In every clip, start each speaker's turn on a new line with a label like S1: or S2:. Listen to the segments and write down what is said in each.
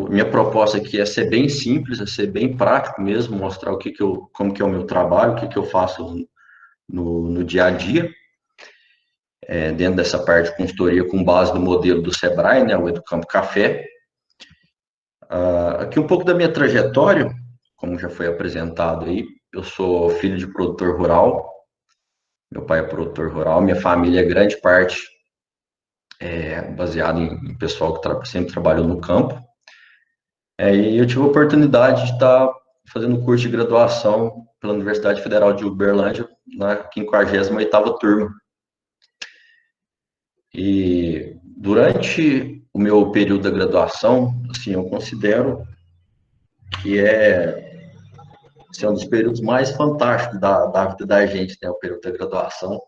S1: minha proposta aqui é ser bem simples, é ser bem prático mesmo, mostrar como que é o meu trabalho, o que eu faço no dia a dia, dentro dessa parte de consultoria com base no modelo do Sebrae, né, o Educampo Café. Aqui um pouco da minha trajetória, como já foi apresentado aí, eu sou filho de produtor rural, meu pai é produtor rural, minha família é grande parte baseada em pessoal que sempre trabalhou no campo. E eu tive a oportunidade de estar fazendo curso de graduação pela Universidade Federal de Uberlândia, na 58ª turma. E durante o meu período da graduação, assim, eu considero que esse é um dos períodos mais fantásticos da vida da gente, né? O período da graduação.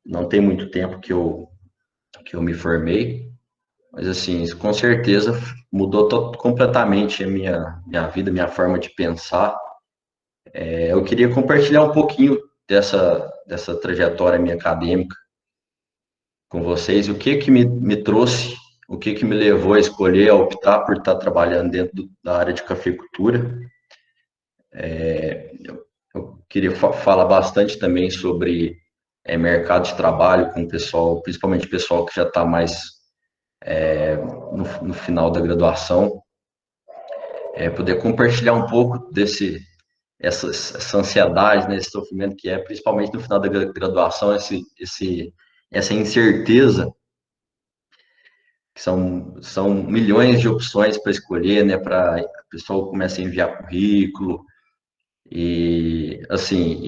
S1: Não tem muito tempo que eu me formei, mas, assim, isso com certeza mudou completamente a minha vida, minha forma de pensar. Eu queria compartilhar um pouquinho dessa trajetória minha acadêmica com vocês, o que me trouxe, o que me levou a escolher, a optar por estar trabalhando dentro da área de cafeicultura. Eu queria falar bastante também sobre mercado de trabalho com o pessoal, principalmente o pessoal que já está mais no final da graduação, poder compartilhar um pouco essa ansiedade, né, esse sofrimento que principalmente no final da graduação, essa incerteza, que são milhões de opções para escolher, né, para o pessoal começa a enviar currículo, assim,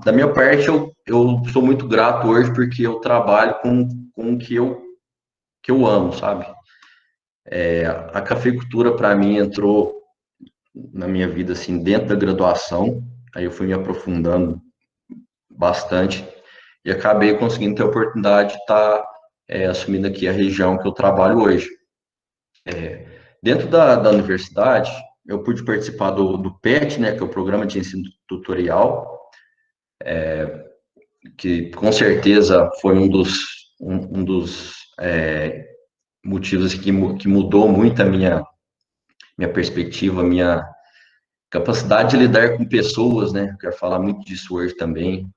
S1: da minha parte, eu sou muito grato hoje porque eu trabalho com o que eu amo, sabe? A cafeicultura, para mim, entrou na minha vida, assim, dentro da graduação, aí eu fui me aprofundando bastante e acabei conseguindo ter a oportunidade de estar assumindo aqui a região que eu trabalho hoje. Dentro da universidade, eu pude participar do PET, né, que é o Programa de Ensino Tutorial, que com certeza foi um dos motivos que mudou muito a minha perspectiva, a minha capacidade de lidar com pessoas, né? Eu quero falar muito disso hoje também.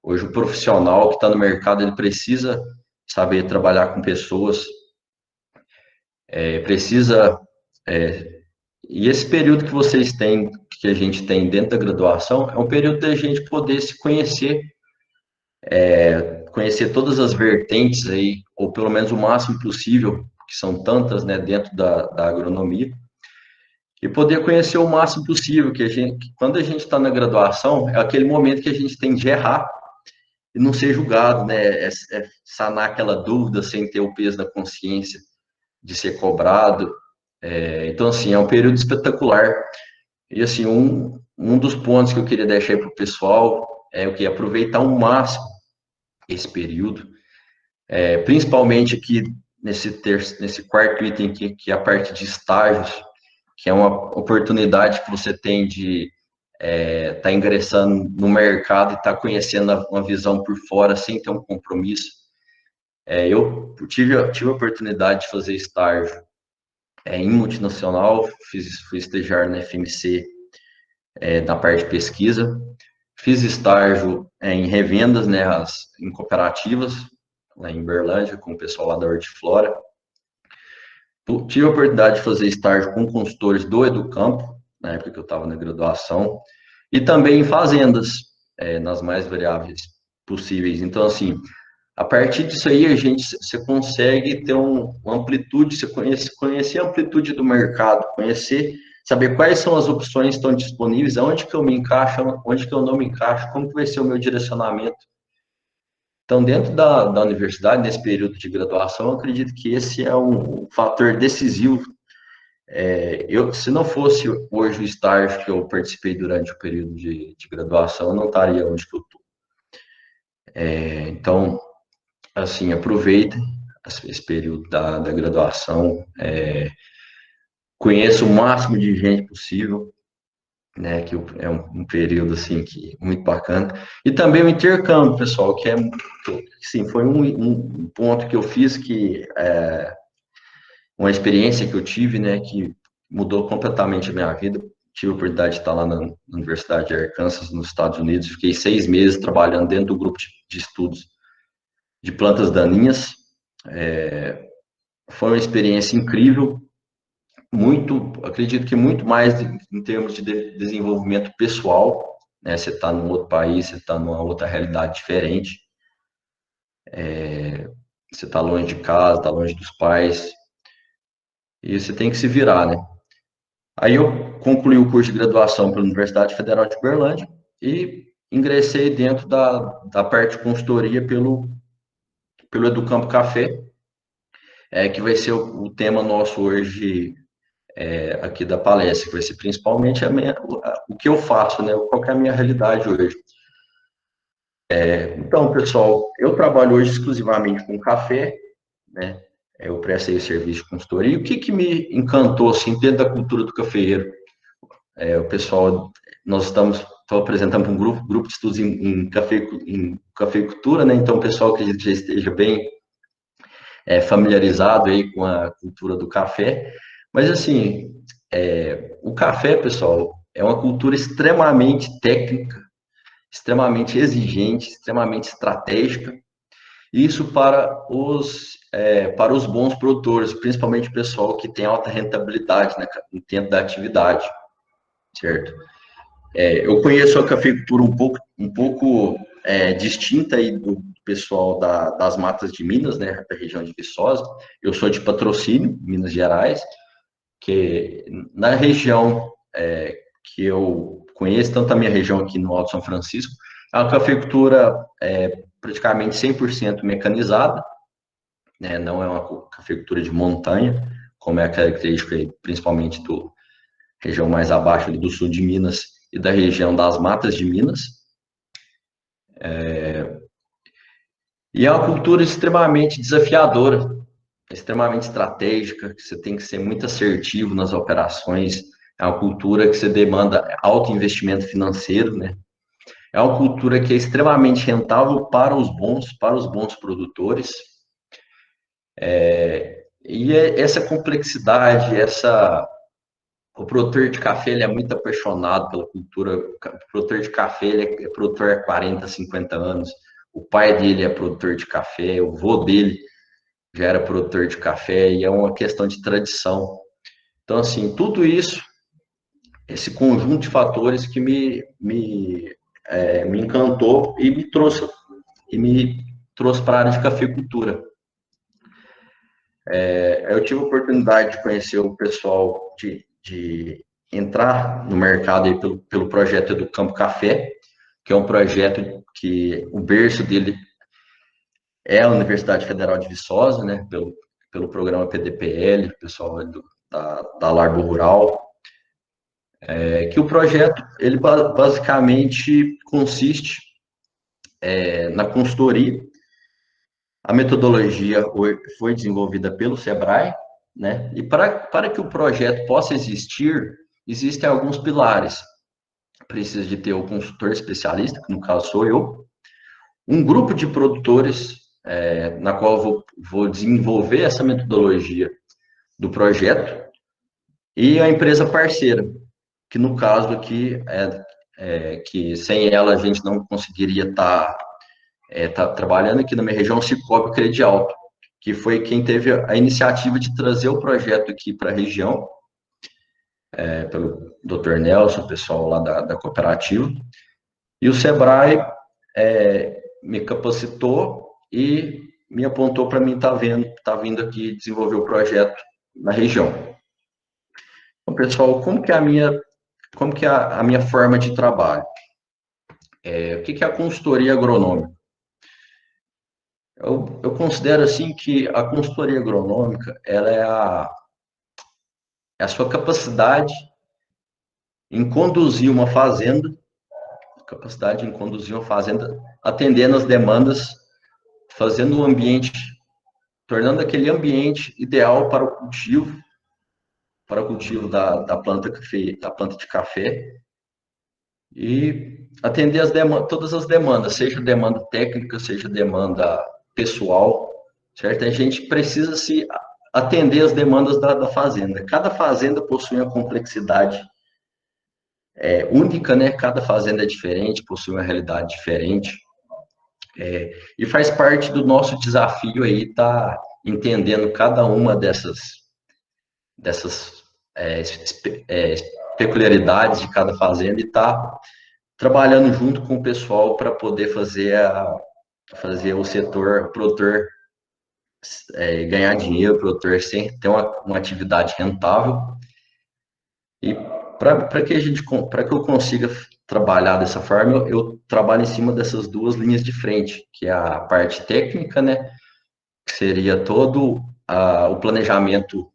S1: Hoje o profissional que está no mercado, ele precisa saber trabalhar com pessoas, precisa... E esse período que vocês têm, que a gente tem dentro da graduação, é um período da gente poder se conhecer todas as vertentes aí, ou pelo menos o máximo possível, que são tantas, né, dentro da agronomia, e poder conhecer o máximo possível, que quando a gente está na graduação, é aquele momento que a gente tem de errar e não ser julgado, né, sanar aquela dúvida sem ter o peso da consciência de ser cobrado. Então, assim, é um período espetacular. E, assim, um dos pontos que eu queria deixar aí para o pessoal é o que aproveitar ao máximo esse período, principalmente aqui nesse quarto item aqui, que é a parte de estágios, que é uma oportunidade que você tem de estar ingressando no mercado e estar conhecendo uma visão por fora sem ter um compromisso. Eu tive a oportunidade de fazer estágio em multinacional, fui estagiário na FMC, na parte de pesquisa, fiz estágio em revendas, né, em cooperativas, lá em Berlândia, com o pessoal lá da Hortiflora. Tive a oportunidade de fazer estágio com consultores do Educampo, na época que eu estava na graduação, e também em fazendas, nas mais variáveis possíveis. Então, assim, a partir disso aí, você consegue ter uma amplitude, você conhecer a amplitude do mercado, saber quais são as opções que estão disponíveis, aonde que eu me encaixo, onde que eu não me encaixo, como que vai ser o meu direcionamento. Então, dentro da universidade, nesse período de graduação, eu acredito que esse é um fator decisivo. Se não fosse hoje o estágio que eu participei durante o período de graduação, eu não estaria onde que eu estou. Então, assim, aproveitem esse período da graduação, conheça o máximo de gente possível, né, que é um período, assim, muito bacana. E também o intercâmbio, pessoal, que assim, foi um ponto que eu fiz que uma experiência que eu tive, né, que mudou completamente a minha vida. Tive a oportunidade de estar lá na Universidade de Arkansas, nos Estados Unidos. Fiquei 6 meses trabalhando dentro do grupo de estudos de plantas daninhas. Foi uma experiência incrível, muito, acredito que muito mais em termos de desenvolvimento pessoal, né? Você está num outro país, você está numa outra realidade diferente, você está longe de casa, está longe dos pais, e você tem que se virar, né? Aí eu concluí o curso de graduação pela Universidade Federal de Uberlândia e ingressei dentro da parte de consultoria pelo Educampo Café, que vai ser o tema nosso hoje aqui da palestra, que vai ser principalmente o que eu faço, né? Qual que é a minha realidade hoje. Então, pessoal, eu trabalho hoje exclusivamente com café, né? Eu prestei o serviço de consultoria. E o que me encantou, assim, dentro da cultura do cafeeiro? O pessoal, nós estou apresentando um grupo de estudos em cafeicultura, né? Então, o pessoal que já esteja bem familiarizado aí com a cultura do café. Mas, assim, o café, pessoal, é uma cultura extremamente técnica, extremamente exigente, extremamente estratégica. Isso para os bons produtores, principalmente o pessoal que tem alta rentabilidade, né, dentro da atividade, certo? Eu conheço a cafeicultura um pouco distinta aí do pessoal das matas de Minas, né, da região de Viçosa. Eu sou de Patrocínio, Minas Gerais, que na região que eu conheço, tanto a minha região aqui no Alto São Francisco, é uma cafeicultura praticamente 100% mecanizada, né? Não é uma cafeicultura de montanha, como é a característica principalmente do região mais abaixo ali do sul de Minas e da região das matas de Minas. E é uma cultura extremamente desafiadora, extremamente estratégica, que você tem que ser muito assertivo nas operações. É uma cultura que você demanda alto investimento financeiro, né? É uma cultura que é extremamente rentável para os bons produtores. E essa complexidade, o produtor de café ele é muito apaixonado pela cultura. O produtor de café ele é produtor há 40, 50 anos. O pai dele é produtor de café, o avô dele já era produtor de café, e é uma questão de tradição. Então, assim, tudo isso, esse conjunto de fatores que me encantou e me trouxe para a área de cafeicultura. Eu tive a oportunidade de conhecer o pessoal, de entrar no mercado aí pelo projeto do Campo Café, que é um projeto que o berço dele é a Universidade Federal de Viçosa, né, pelo programa PDPL, pessoal da Largo Rural, que o projeto, ele basicamente consiste na consultoria. A metodologia foi desenvolvida pelo Sebrae, né? E para que o projeto possa existir, existem alguns pilares. Precisa de ter o consultor especialista, que no caso sou eu, um grupo de produtores, na qual eu vou desenvolver essa metodologia do projeto, e a empresa parceira, que no caso aqui que sem ela a gente não conseguiria estar trabalhando aqui na minha região, Cicobi Credialto, que foi quem teve a iniciativa de trazer o projeto aqui para a região, pelo Dr. Nelson, pessoal lá da cooperativa, e o Sebrae me capacitou e me apontou para mim vindo aqui desenvolver o projeto na região. Então, pessoal, como que é a minha forma de trabalho? O que é a consultoria agronômica? Eu considero assim que a consultoria agronômica ela é a sua capacidade em conduzir uma fazenda, atendendo as demandas, fazendo o ambiente, tornando aquele ambiente ideal para o cultivo da planta de café, e atender todas as demandas, seja demanda técnica, seja demanda pessoal, certo? A gente precisa se atender as demandas da fazenda. Cada fazenda possui uma complexidade única, né? Cada fazenda é diferente, possui uma realidade diferente. E faz parte do nosso desafio aí estar entendendo cada uma dessas peculiaridades de cada fazenda e estar trabalhando junto com o pessoal para poder fazer o setor produtor ganhar dinheiro, o produtor sem ter uma atividade rentável. E para que eu consiga trabalhar dessa forma, eu trabalho em cima dessas duas linhas de frente, que é a parte técnica, né, que seria todo o planejamento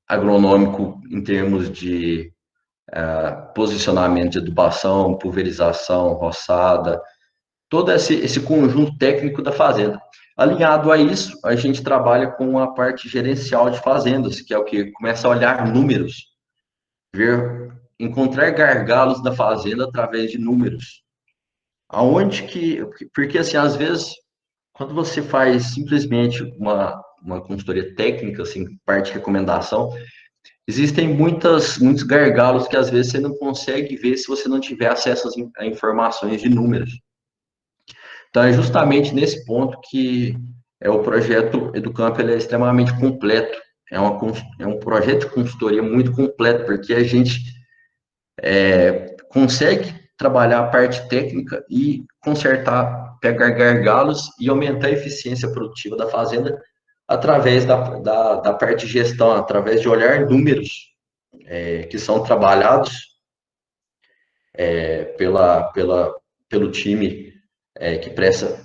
S1: agronômico em termos de posicionamento de adubação, pulverização, roçada, todo esse conjunto técnico da fazenda. Alinhado a isso, a gente trabalha com a parte gerencial de fazendas, que é o que começa a olhar números, encontrar gargalos da fazenda através de números. Porque assim, às vezes, quando você faz simplesmente uma consultoria técnica, assim, parte de recomendação, existem muitos gargalos que às vezes você não consegue ver se você não tiver acesso a informações de números. Então, é justamente nesse ponto que o projeto Educamp ele é extremamente completo. É um projeto de consultoria muito completo, porque a gente consegue trabalhar a parte técnica e consertar, pegar gargalos e aumentar a eficiência produtiva da fazenda através da parte de gestão, através de olhar números que são trabalhados pelo time que presta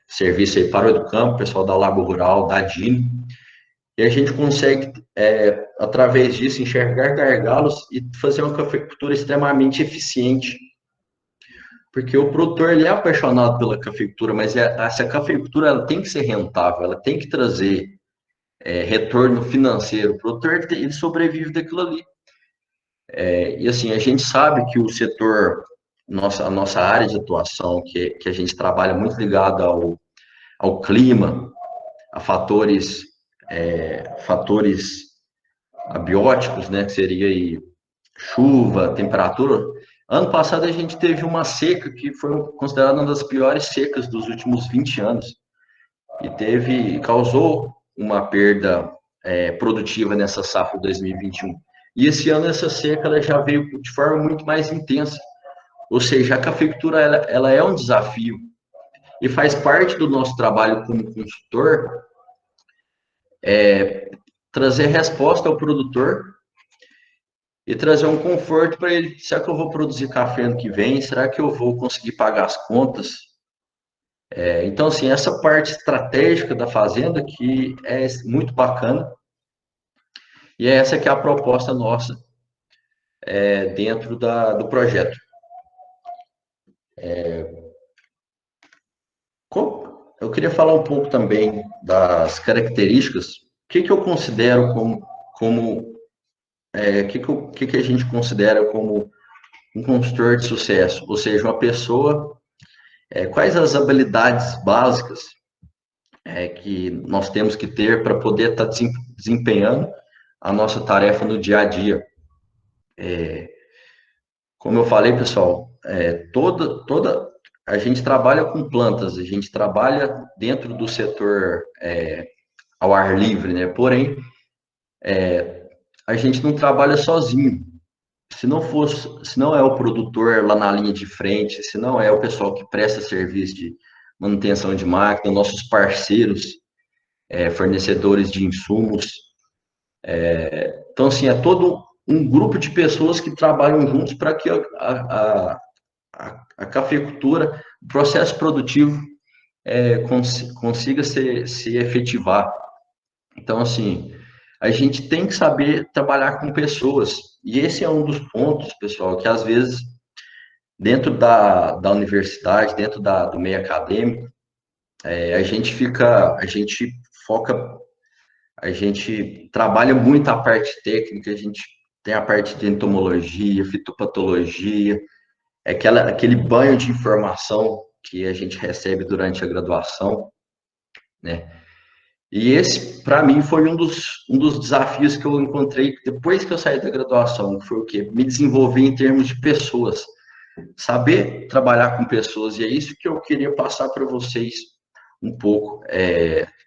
S1: serviço aí para o Educampo, pessoal da Lago Rural, da DIN, e a gente consegue, através disso, enxergar gargalos e fazer uma cafeicultura extremamente eficiente. Porque o produtor ele é apaixonado pela cafeicultura, mas essa cafeicultura ela tem que ser rentável, ela tem que trazer retorno financeiro. O produtor ele sobrevive daquilo ali. E assim, a gente sabe que o setor, a nossa área de atuação, que a gente trabalha muito ligado ao clima, a fatores abióticos, né, que seria aí chuva, temperatura. Ano passado a gente teve uma seca que foi considerada uma das piores secas dos últimos 20 anos e causou uma perda produtiva nessa safra 2021. E esse ano essa seca ela já veio de forma muito mais intensa. Ou seja, a cafeicultura ela é um desafio e faz parte do nosso trabalho como consultor trazer resposta ao produtor e trazer um conforto para ele. Será que eu vou produzir café ano que vem? Será que eu vou conseguir pagar as contas? Então, assim, essa parte estratégica da fazenda que é muito bacana e essa que é a proposta nossa dentro do projeto. Eu queria falar um pouco também das características. O que eu considero que a gente considera como um consultor de sucesso? Ou seja, uma pessoa, quais as habilidades básicas que nós temos que ter para poder estar desempenhando a nossa tarefa no dia a dia? Como eu falei, pessoal, a gente trabalha com plantas, a gente trabalha dentro do setor ao ar livre, né? Porém, a gente não trabalha sozinho. Se não é o produtor lá na linha de frente, se não é o pessoal que presta serviço de manutenção de máquina, nossos parceiros, fornecedores de insumos. Então, assim, é todo um grupo de pessoas que trabalham juntos para que a cafeicultura, o processo produtivo, consiga se efetivar. Então, assim, a gente tem que saber trabalhar com pessoas. E esse é um dos pontos, pessoal, que às vezes, dentro da universidade, dentro do meio acadêmico, a gente foca, a gente trabalha muito a parte técnica, a gente tem a parte de entomologia, fitopatologia, aquele banho de informação que a gente recebe durante a graduação. né? E esse, para mim, foi um dos desafios que eu encontrei depois que eu saí da graduação, que foi o quê? Me desenvolver em termos de pessoas, saber trabalhar com pessoas, e é isso que eu queria passar para vocês um pouco,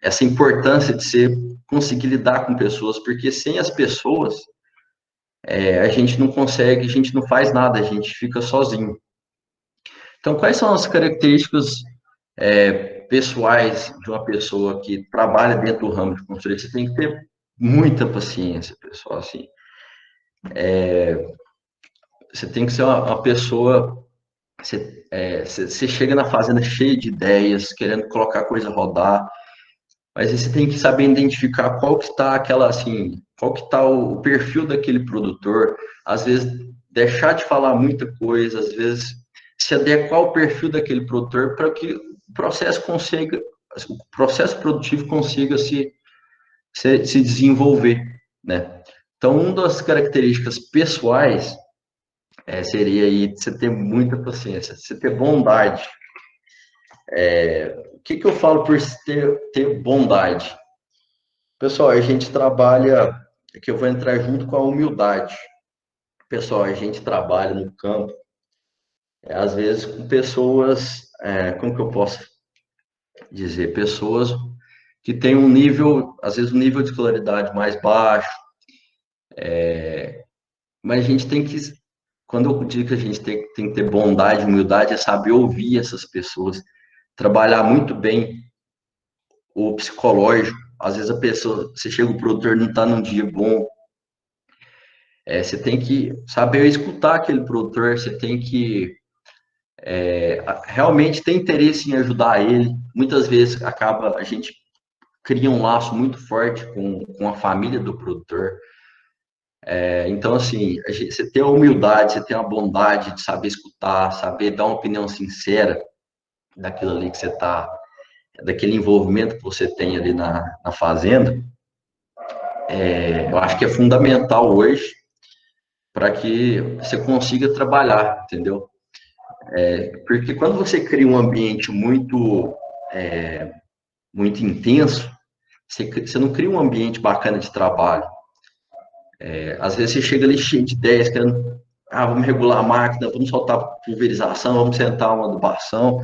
S1: essa importância de ser, conseguir lidar com pessoas, porque sem as pessoas, a gente não consegue, a gente não faz nada, a gente fica sozinho. Então, quais são as características pessoais de uma pessoa que trabalha dentro do ramo de consultoria? Você tem que ter muita paciência, pessoal, assim. Você tem que ser uma pessoa. Você chega na fazenda cheio de ideias, querendo colocar a coisa a rodar, mas aí você tem que saber identificar qual que está aquela, assim, qual que está o perfil daquele produtor, às vezes deixar de falar muita coisa, às vezes se adequar ao perfil daquele produtor para que o processo produtivo consiga se desenvolver, né? Então, uma das características pessoais seria aí você ter muita paciência, você ter bondade. O que eu falo por ter bondade? Pessoal, a gente trabalha, que eu vou entrar junto com a humildade. Pessoal, a gente trabalha no campo, às vezes com pessoas, como que eu posso dizer? Pessoas que têm um nível, às vezes um nível de escolaridade mais baixo, mas a gente tem que, quando eu digo que a gente tem que ter bondade, humildade, é saber ouvir essas pessoas, trabalhar muito bem o psicológico. Às vezes a pessoa, você chega, o produtor não está num dia bom, você tem que saber escutar aquele produtor, você tem que realmente ter interesse em ajudar ele. Muitas vezes a gente cria um laço muito forte com a família do produtor. Então, assim, você tem a humildade, você tem a bondade de saber escutar, saber dar uma opinião sincera daquilo ali que você está, daquele envolvimento que você tem ali na fazenda. Eu acho que é fundamental hoje para que você consiga trabalhar, entendeu? Porque quando você cria um ambiente muito intenso, você não cria um ambiente bacana de trabalho. Às vezes você chega ali cheio de ideias, querendo, vamos regular a máquina, vamos soltar pulverização, vamos sentar uma adubação,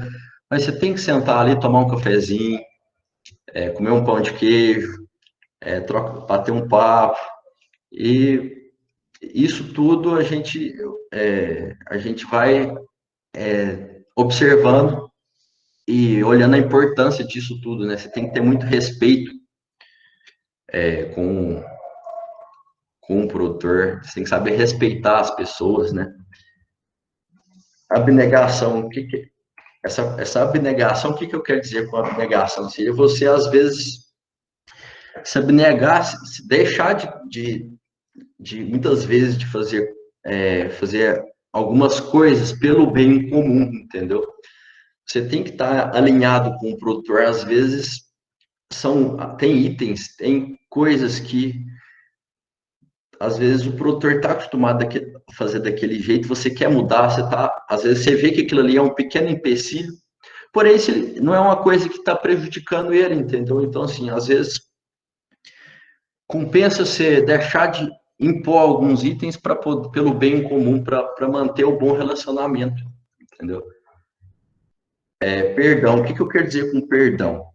S1: mas você tem que sentar ali, tomar um cafezinho, comer um pão de queijo, bater um papo, e isso tudo a gente vai observando e olhando a importância disso tudo, né? Você tem que ter muito respeito com o produtor, você tem que saber respeitar as pessoas, né? Abnegação, essa abnegação, o que eu quero dizer com abnegação? Seria você, às vezes, se abnegar, se deixar de muitas vezes, de fazer algumas coisas pelo bem comum, entendeu? Você tem que estar alinhado com o produtor, às vezes, tem itens, tem coisas que às vezes o produtor está acostumado a fazer daquele jeito, você quer mudar, às vezes você vê que aquilo ali é um pequeno empecilho, porém não é uma coisa que está prejudicando ele, entendeu? Então, assim, às vezes compensa você deixar de impor alguns itens pelo bem comum, para manter o bom relacionamento, entendeu? Perdão, o que eu quero dizer com perdão?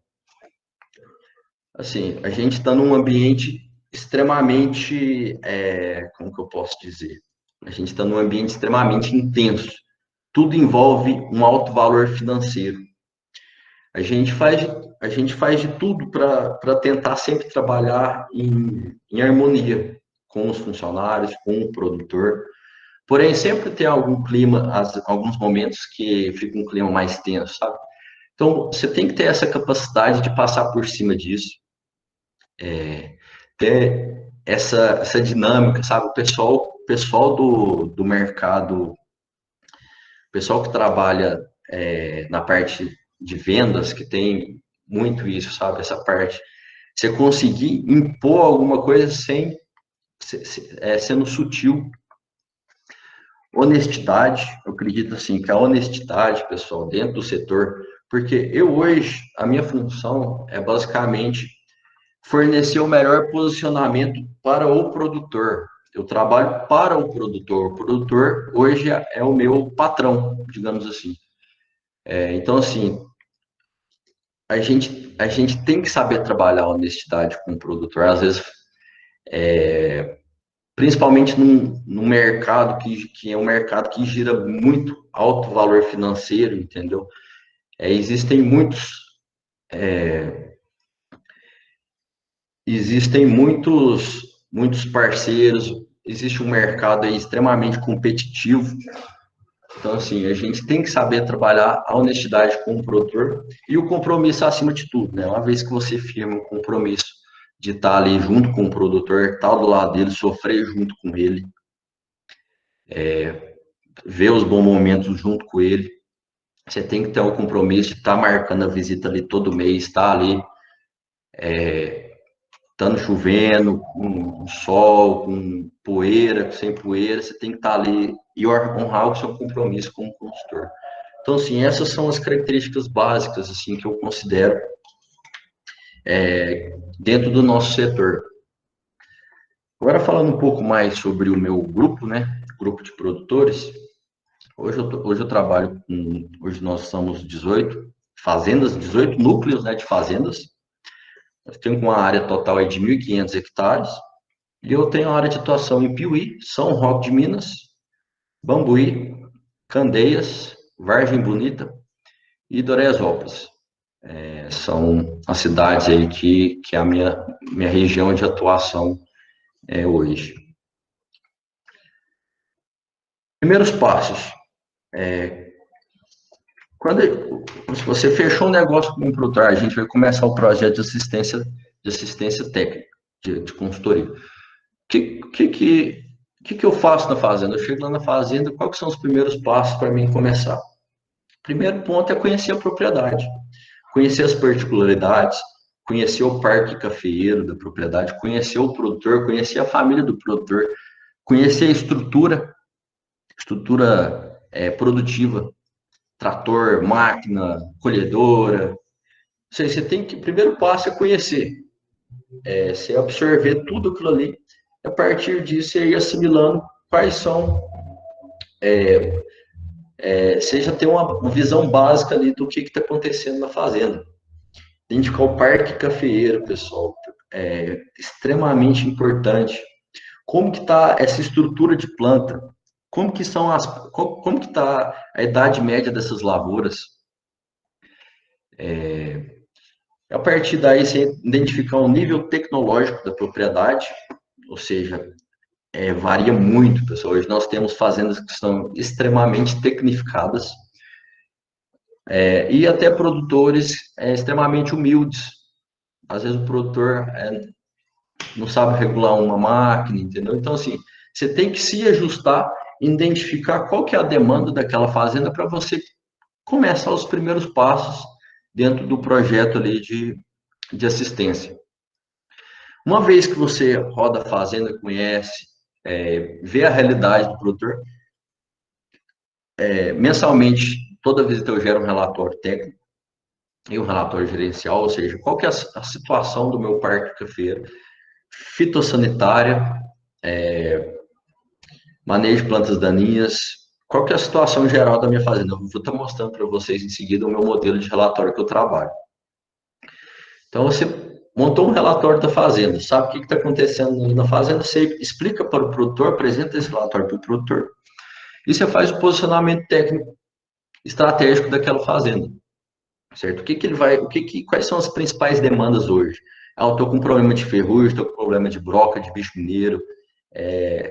S1: Assim, a gente está num ambiente extremamente, como que eu posso dizer? A gente está num ambiente extremamente intenso. Tudo envolve um alto valor financeiro. A gente faz, a gente faz de tudo para tentar sempre trabalhar em harmonia com os funcionários, com o produtor. Porém, sempre tem algum clima, alguns momentos que fica um clima mais tenso, sabe? Então, você tem que ter essa capacidade de passar por cima disso, ter essa dinâmica, sabe? O pessoal do mercado, o pessoal que trabalha na parte de vendas, que tem muito isso, sabe? Essa parte. Você conseguir impor alguma coisa sendo sutil. Honestidade, eu acredito assim, que a honestidade, pessoal, dentro do setor, Porque eu hoje, a minha função é basicamente fornecer o melhor posicionamento para o produtor. Eu trabalho para o produtor. O produtor hoje é o meu patrão, digamos assim. Então, assim, a gente tem que saber trabalhar a honestidade com o produtor. Às vezes, principalmente num mercado que é um mercado que gira muito alto valor financeiro, entendeu? Existem muitos parceiros, existe um mercado aí extremamente competitivo. Então, assim, a gente tem que saber trabalhar a honestidade com o produtor e o compromisso acima de tudo, né? Uma vez que você firma um compromisso de estar ali junto com o produtor, estar do lado dele, sofrer junto com ele, ver os bons momentos junto com ele, você tem que ter o compromisso de estar marcando a visita ali todo mês, estar ali, estando chovendo, com sol, com poeira, sem poeira, você tem que estar ali e honrar o seu compromisso com o consultor. Então, assim, essas são as características básicas, assim, que eu considero dentro do nosso setor. Agora, falando um pouco mais sobre o meu grupo, né, grupo de produtores, hoje eu trabalho hoje nós somos 18 fazendas, 18 núcleos, né, de fazendas. Eu tenho uma área total aí de 1.500 hectares, e eu tenho a área de atuação em Piuí, São Roque de Minas, Bambuí, Candeias, Vargem Bonita e Doresópolis. São as cidades aí que é a minha região de atuação hoje. Primeiros passos. Se você fechou um negócio com um produtor, a gente vai começar o projeto de assistência técnica, de consultoria. O que eu faço na fazenda? Eu chego lá na fazenda, quais são os primeiros passos para mim começar? Primeiro ponto é conhecer a propriedade, conhecer as particularidades, conhecer o parque cafeeiro da propriedade, conhecer o produtor, conhecer a família do produtor, conhecer a estrutura produtiva, trator, máquina, colhedora. Ou seja, o primeiro passo é conhecer, você absorver tudo aquilo ali, a partir disso você ir assimilando quais são, você já tem uma visão básica ali do que está acontecendo na fazenda. Identificar o parque cafeeiro, pessoal, é extremamente importante. Como que está essa estrutura de planta? Como que está a idade média dessas lavouras? A partir daí, você identificar o nível tecnológico da propriedade, ou seja, varia muito, pessoal. Hoje nós temos fazendas que são extremamente tecnificadas, e até produtores extremamente humildes. Às vezes o produtor não sabe regular uma máquina, entendeu? Então, assim, você tem que se ajustar, identificar qual que é a demanda daquela fazenda para você começar os primeiros passos dentro do projeto ali de assistência. Uma vez que você roda a fazenda, conhece, vê a realidade do produtor, mensalmente, toda visita eu gero um relatório técnico e um relatório gerencial, ou seja, qual que é a situação do meu parque cafeiro, fitossanitária, manejo de plantas daninhas, qual que é a situação geral da minha fazenda. Eu vou estar mostrando para vocês em seguida o meu modelo de relatório que eu trabalho. Então, você montou um relatório da fazenda, sabe o que está acontecendo na fazenda, você explica para o produtor, apresenta esse relatório para o produtor, e você faz o posicionamento técnico estratégico daquela fazenda, certo? Quais são as principais demandas hoje? Eu estou com problema de ferrugem, estou com problema de broca, de bicho mineiro.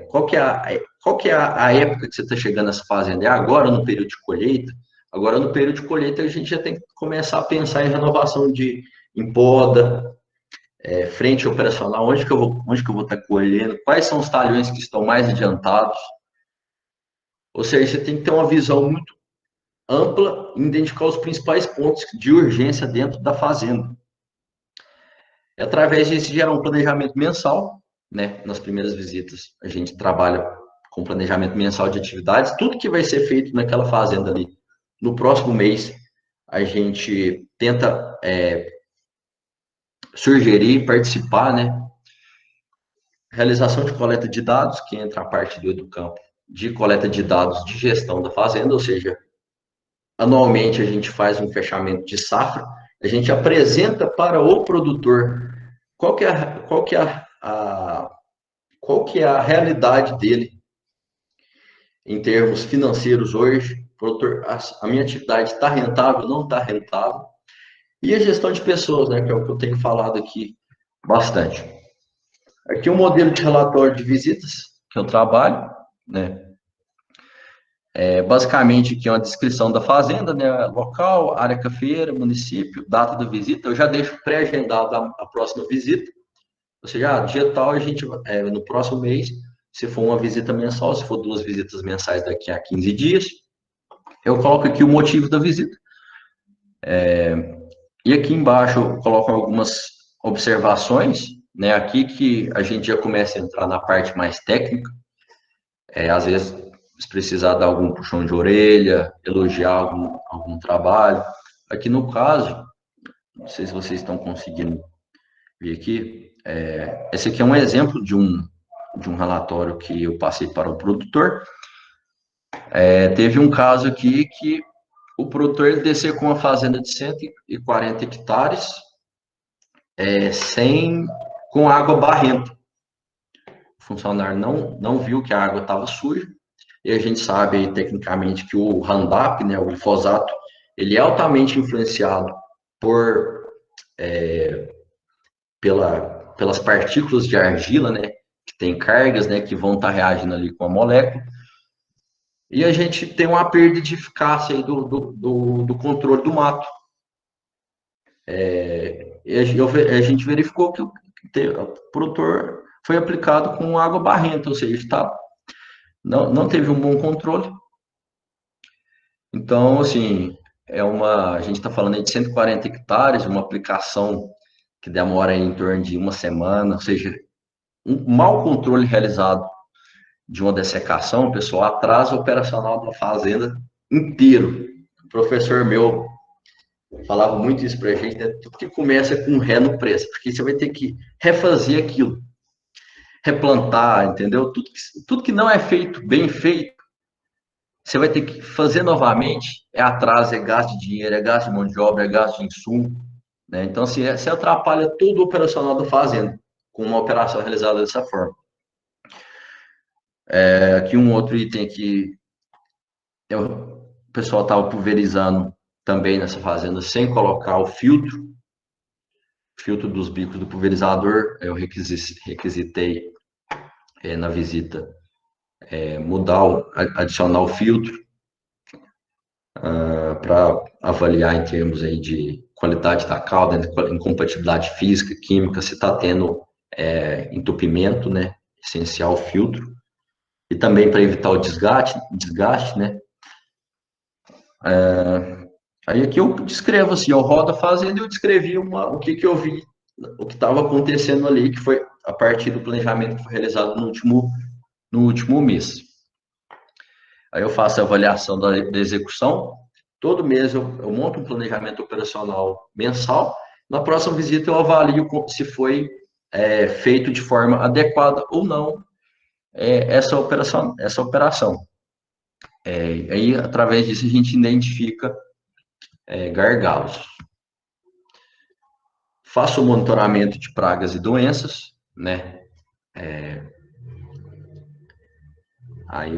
S1: Qual que é a época que você está chegando nessa fazenda? É agora no período de colheita? Agora no período de colheita a gente já tem que começar a pensar em renovação em poda, frente operacional, onde que eu vou estar colhendo, quais são os talhões que estão mais adiantados. Ou seja, você tem que ter uma visão muito ampla e identificar os principais pontos de urgência dentro da fazenda. Através disso, gerar um planejamento mensal, né? Nas primeiras visitas, a gente trabalha com planejamento mensal de atividades, tudo que vai ser feito naquela fazenda ali. No próximo mês, a gente tenta sugerir, participar, né? Realização de coleta de dados, que entra a parte do Educampo, de coleta de dados de gestão da fazenda, ou seja, anualmente a gente faz um fechamento de safra, a gente apresenta para o produtor qual que é a realidade dele em termos financeiros hoje. Produtor, a minha atividade está rentável, não está rentável. E a gestão de pessoas, né, que é o que eu tenho falado aqui bastante. Aqui um modelo de relatório de visitas que eu trabalho, né? Basicamente aqui é uma descrição da fazenda, né? Local, área cafeeira, município, data da visita. Eu já deixo pré-agendado a próxima visita. Ou seja, dia tal a gente, no próximo mês, se for uma visita mensal, se for 2 visitas mensais daqui a 15 dias, eu coloco aqui o motivo da visita. E aqui embaixo eu coloco algumas observações, né? Aqui que a gente já começa a entrar na parte mais técnica. Às vezes, se precisar dar algum puxão de orelha, elogiar algum trabalho. Aqui no caso, não sei se vocês estão conseguindo ver aqui, esse aqui é um exemplo de um relatório que eu passei para o produtor. Teve um caso aqui que o produtor ele desceu com uma fazenda de 140 hectares, com água barrenta. O funcionário não viu que a água estava suja, e a gente sabe aí, tecnicamente, que o Roundup, né, o glifosato, ele é altamente influenciado pelas partículas de argila, né, que tem cargas, né, que vão estar reagindo ali com a molécula, e a gente tem uma perda de eficácia aí do controle do mato. E a gente verificou que o produtor foi aplicado com água barrenta, ou seja, não teve um bom controle. Então, assim, a gente está falando aí de 140 hectares, uma aplicação que demora em torno de uma semana, ou seja, um mau controle realizado de uma dessecação, pessoal, atraso operacional da fazenda inteiro. O professor meu falava muito isso para a gente, né? Tudo que começa com ré no preço, porque você vai ter que refazer aquilo, replantar, entendeu? Tudo que não é feito, bem feito, você vai ter que fazer novamente, atraso, gasto de dinheiro, gasto de mão de obra, gasto de insumo, né? Então, assim, você atrapalha todo o operacional da fazenda, com uma operação realizada dessa forma. Aqui um outro item que o pessoal estava pulverizando também nessa fazenda, sem colocar o filtro dos bicos do pulverizador, eu requisitei na visita mudar, adicionar o filtro para avaliar em termos aí de qualidade da calda, incompatibilidade física, química, se está tendo entupimento, né, essencial o filtro, e também para evitar o desgaste, né. Aí aqui eu descrevo assim, eu rodo a fazenda e eu descrevi o que eu vi, o que estava acontecendo ali, que foi a partir do planejamento que foi realizado no último mês. Aí eu faço a avaliação da execução, todo mês eu monto um planejamento operacional mensal, na próxima visita eu avalio se foi feito de forma adequada ou não essa operação. Aí, através disso, a gente identifica gargalos. Faço o monitoramento de pragas e doenças, né? Aí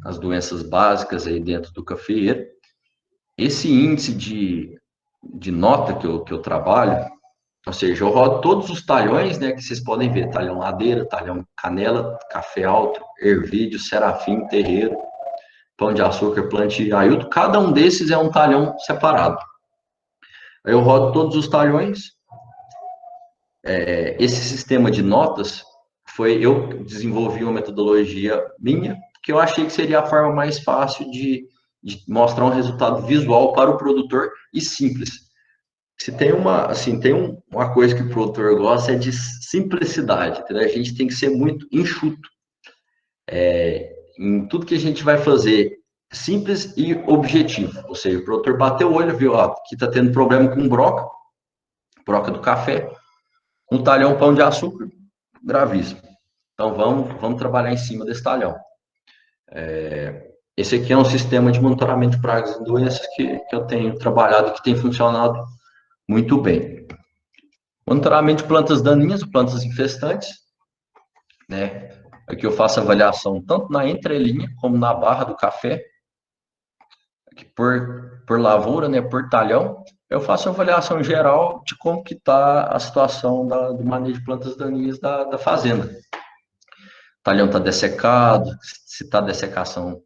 S1: as doenças básicas aí dentro do cafeeiro. Esse índice de nota que eu trabalho, ou seja, eu rodo todos os talhões, né, que vocês podem ver, talhão ladeira, talhão canela, café alto, ervídio, serafim, terreiro, pão de açúcar, plantio, ailton, cada um desses é um talhão separado. Aí eu rodo todos os talhões. Esse sistema de notas eu desenvolvi uma metodologia minha, que eu achei que seria a forma mais fácil de mostrar um resultado visual para o produtor e simples. Se tem uma coisa que o produtor gosta é de simplicidade, entendeu? A gente tem que ser muito enxuto. Em tudo que a gente vai fazer, simples e objetivo. Ou seja, o produtor bateu o olho, viu, ó, que está tendo problema com broca do café, um talhão pão de açúcar, gravíssimo. Então, vamos trabalhar em cima desse talhão. Esse aqui é um sistema de monitoramento de pragas e doenças que eu tenho trabalhado e que tem funcionado muito bem. Monitoramento de plantas daninhas, plantas infestantes, né? Aqui eu faço avaliação tanto na entrelinha como na barra do café, aqui por lavoura, né, por talhão. Eu faço avaliação geral de como que está a situação do manejo de plantas daninhas da fazenda. O talhão está dessecado, se está dessecação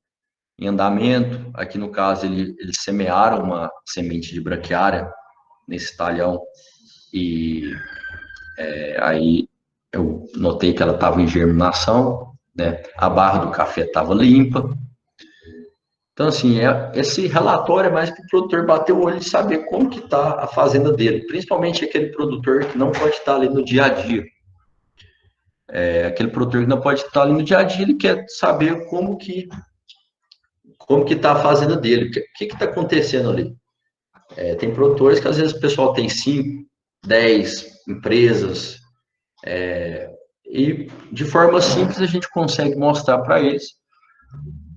S1: em andamento. Aqui no caso eles semearam uma semente de braquiária nesse talhão e aí eu notei que ela estava em germinação, né? A barra do café estava limpa. Então, assim, esse relatório é mais para o produtor bater o olho e saber como que está a fazenda dele, principalmente aquele produtor que não pode estar ali no dia a dia. Aquele produtor que não pode estar ali no dia a dia, ele quer saber como que está a fazenda dele, o que está acontecendo ali. Tem produtores que às vezes o pessoal tem 5, 10 empresas, e de forma simples a gente consegue mostrar para eles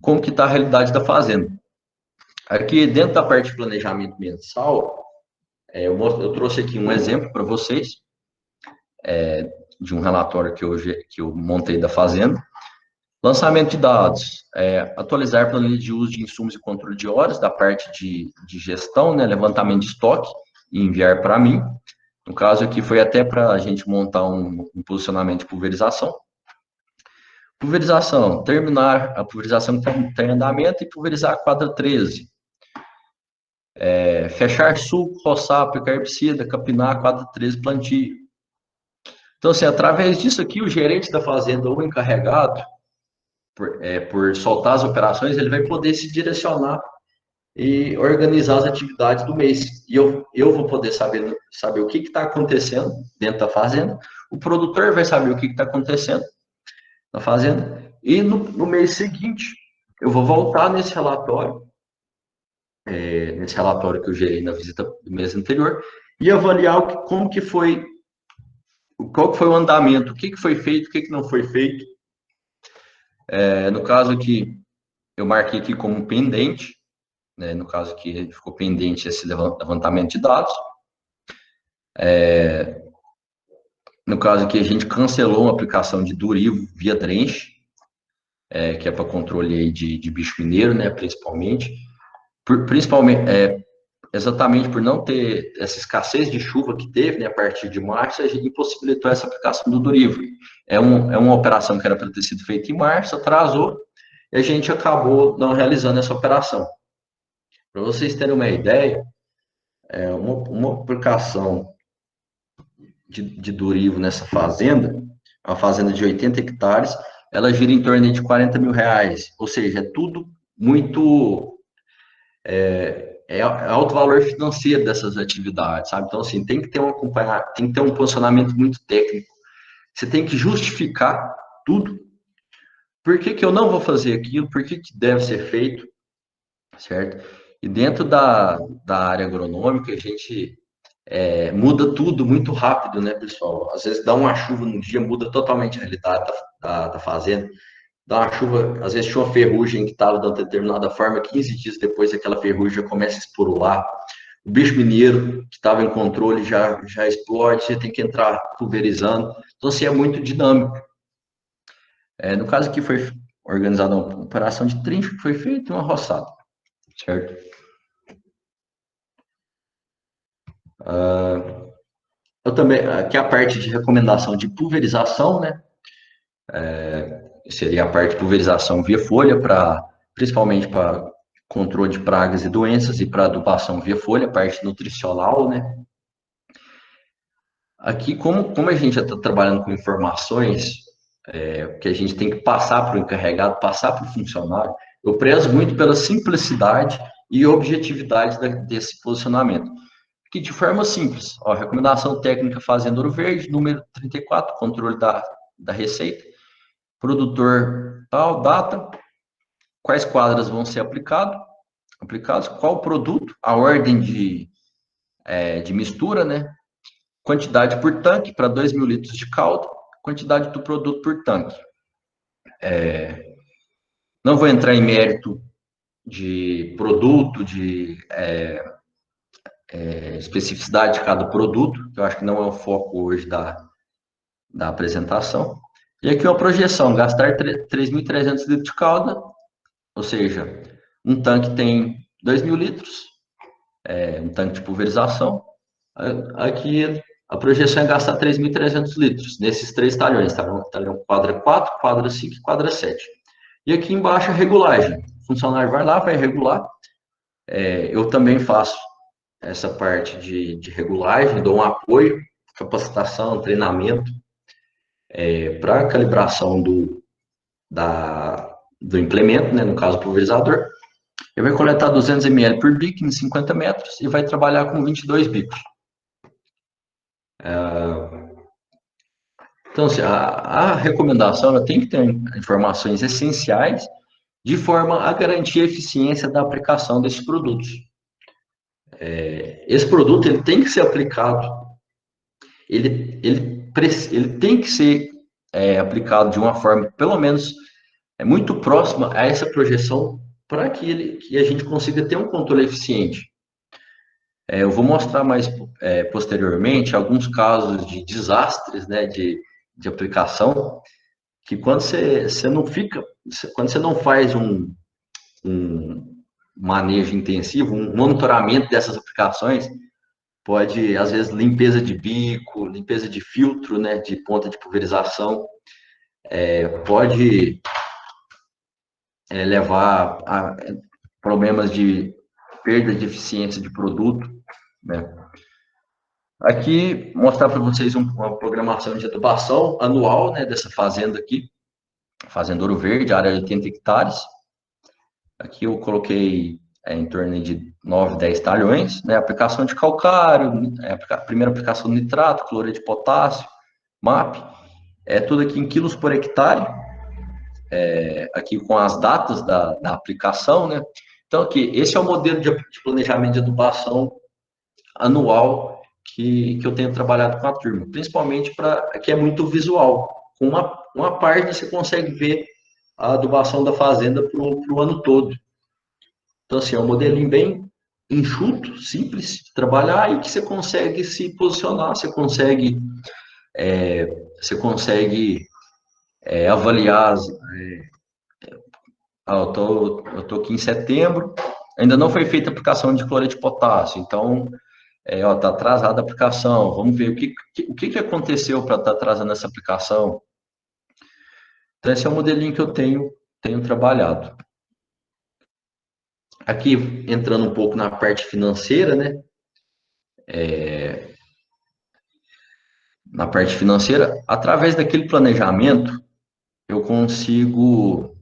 S1: como que está a realidade da fazenda. Aqui dentro da parte de planejamento mensal, eu trouxe aqui um exemplo para vocês, de um relatório que eu montei da fazenda. Lançamento de dados, atualizar planilha de uso de insumos e controle de horas, da parte de gestão, né, levantamento de estoque e enviar para mim. No caso aqui foi até para a gente montar um posicionamento de pulverização. Pulverização, terminar a pulverização que está em andamento e pulverizar a quadra 13. Fechar suco, roçar, aplicar herbicida, capinar a quadra 13, plantio. Então, assim, através disso aqui, o gerente da fazenda ou o encarregado, por soltar as operações, ele vai poder se direcionar e organizar as atividades do mês. E eu vou poder saber o que está acontecendo dentro da fazenda, o produtor vai saber o que está acontecendo na fazenda, e no mês seguinte, eu vou voltar nesse relatório que eu gerei na visita do mês anterior, e avaliar como que foi, qual que foi o andamento, o que foi feito, o que não foi feito. No caso aqui, eu marquei aqui como pendente, né, no caso aqui ficou pendente esse levantamento de dados. No caso aqui, a gente cancelou uma aplicação de Durivo via Drench, que é para controle aí de bicho mineiro, né, principalmente. Exatamente por não ter essa escassez de chuva que teve, né, a partir de março, a gente impossibilitou essa aplicação do Durivo. É uma operação que era para ter sido feita em março, atrasou, e a gente acabou não realizando essa operação. Para vocês terem uma ideia, uma aplicação de Durivo nessa fazenda, uma fazenda de 80 hectares, ela gira em torno de R$ 40.000, ou seja, é tudo muito... alto valor financeiro dessas atividades, sabe? Então, assim, tem que ter um posicionamento muito técnico. Você tem que justificar tudo. Por que eu não vou fazer aquilo? Por que deve ser feito? Certo? E dentro da área agronômica, a gente muda tudo muito rápido, né, pessoal? Às vezes dá uma chuva no dia, muda totalmente a realidade da fazenda. Dá uma chuva, às vezes tinha uma ferrugem que estava de uma determinada forma, 15 dias depois aquela ferrugem já começa a esporular. O bicho mineiro, que estava em controle, já explode, você tem que entrar pulverizando. Então, assim, é muito dinâmico. No caso aqui foi organizada uma operação de trincho, que foi feita uma roçada, certo? Eu também, aqui a parte de recomendação de pulverização, né? Seria a parte de pulverização via folha, principalmente para controle de pragas e doenças, e para adubação via folha, parte nutricional, né? Aqui, como a gente já está trabalhando com informações, que a gente tem que passar para o encarregado, passar para o funcionário, eu prezo muito pela simplicidade e objetividade desse posicionamento. Que de forma simples, ó, recomendação técnica Fazenda Ouro Verde, número 34, controle da receita, produtor tal, data, quais quadras vão ser aplicados, qual produto, a ordem de mistura, né? Quantidade por tanque, para 2.000 litros de calda, quantidade do produto por tanque. Não vou entrar em mérito de produto, de especificidade de cada produto, que eu acho que não é o foco hoje da apresentação. E aqui uma projeção, gastar 3.300 litros de calda, ou seja, um tanque tem 2.000 litros, um tanque de pulverização. Aqui a projeção é gastar 3.300 litros nesses 3 talhões, talhão quadra 4, quadra 5 e quadra 7. E aqui embaixo a regulagem. O funcionário vai lá, vai regular. Eu também faço essa parte de regulagem, dou um apoio, capacitação, treinamento, para a calibração do implemento, né, no caso o pulverizador. Ele vai coletar 200 ml por bico em 50 metros e vai trabalhar com 22 bicos. Então, assim, a recomendação ela tem que ter informações essenciais de forma a garantir a eficiência da aplicação desses produtos. Esse produto ele tem que ser aplicado, ele tem que ser aplicado de uma forma, pelo menos, muito próxima a essa projeção para que a gente consiga ter um controle eficiente. Eu vou mostrar mais posteriormente alguns casos de desastres, né, de aplicação, que quando quando você não faz um manejo intensivo, um monitoramento dessas aplicações, pode, às vezes, limpeza de bico, limpeza de filtro, né, de ponta de pulverização, pode levar a problemas de perda de eficiência de produto, né. Aqui, mostrar para vocês uma programação de adubação anual, né, dessa fazenda aqui, Fazenda Ouro Verde, área de 80 hectares. Aqui eu coloquei em torno de 9, 10 talhões, né, aplicação de calcário, primeira aplicação de nitrato, cloreto de potássio, MAP, tudo aqui em quilos por hectare, aqui com as datas da aplicação, né. Então, aqui, esse é o modelo de planejamento de adubação anual que eu tenho trabalhado com a turma, principalmente que é muito visual. Com uma parte você consegue ver a adubação da fazenda para o ano todo. Então, assim, é um modelinho bem enxuto, simples de trabalhar e que você consegue se posicionar, você consegue avaliar. Eu tô aqui em setembro, ainda não foi feita a aplicação de cloreto de potássio, então tá atrasada a aplicação. Vamos ver o que aconteceu para estar atrasando essa aplicação. Então, esse é o modelinho que eu tenho trabalhado. Aqui, entrando um pouco na parte financeira, né? Na parte financeira, através daquele planejamento, eu consigo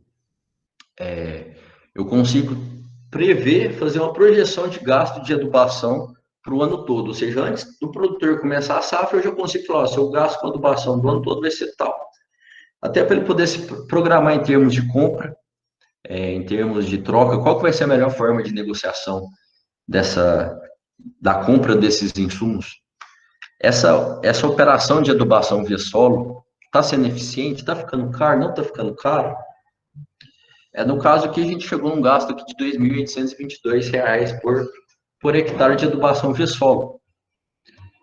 S1: prever, fazer uma projeção de gasto de adubação para o ano todo. Ou seja, antes do produtor começar a safra, eu já consigo falar, ó, seu gasto com adubação do ano todo vai ser tal. Até para ele poder se programar em termos de compra, em termos de troca, qual que vai ser a melhor forma de negociação da compra desses insumos. Essa operação de adubação via solo está sendo eficiente? Está ficando caro? Não está ficando caro? No caso aqui, a gente chegou num gasto aqui de R$ 2.822 por hectare de adubação via solo.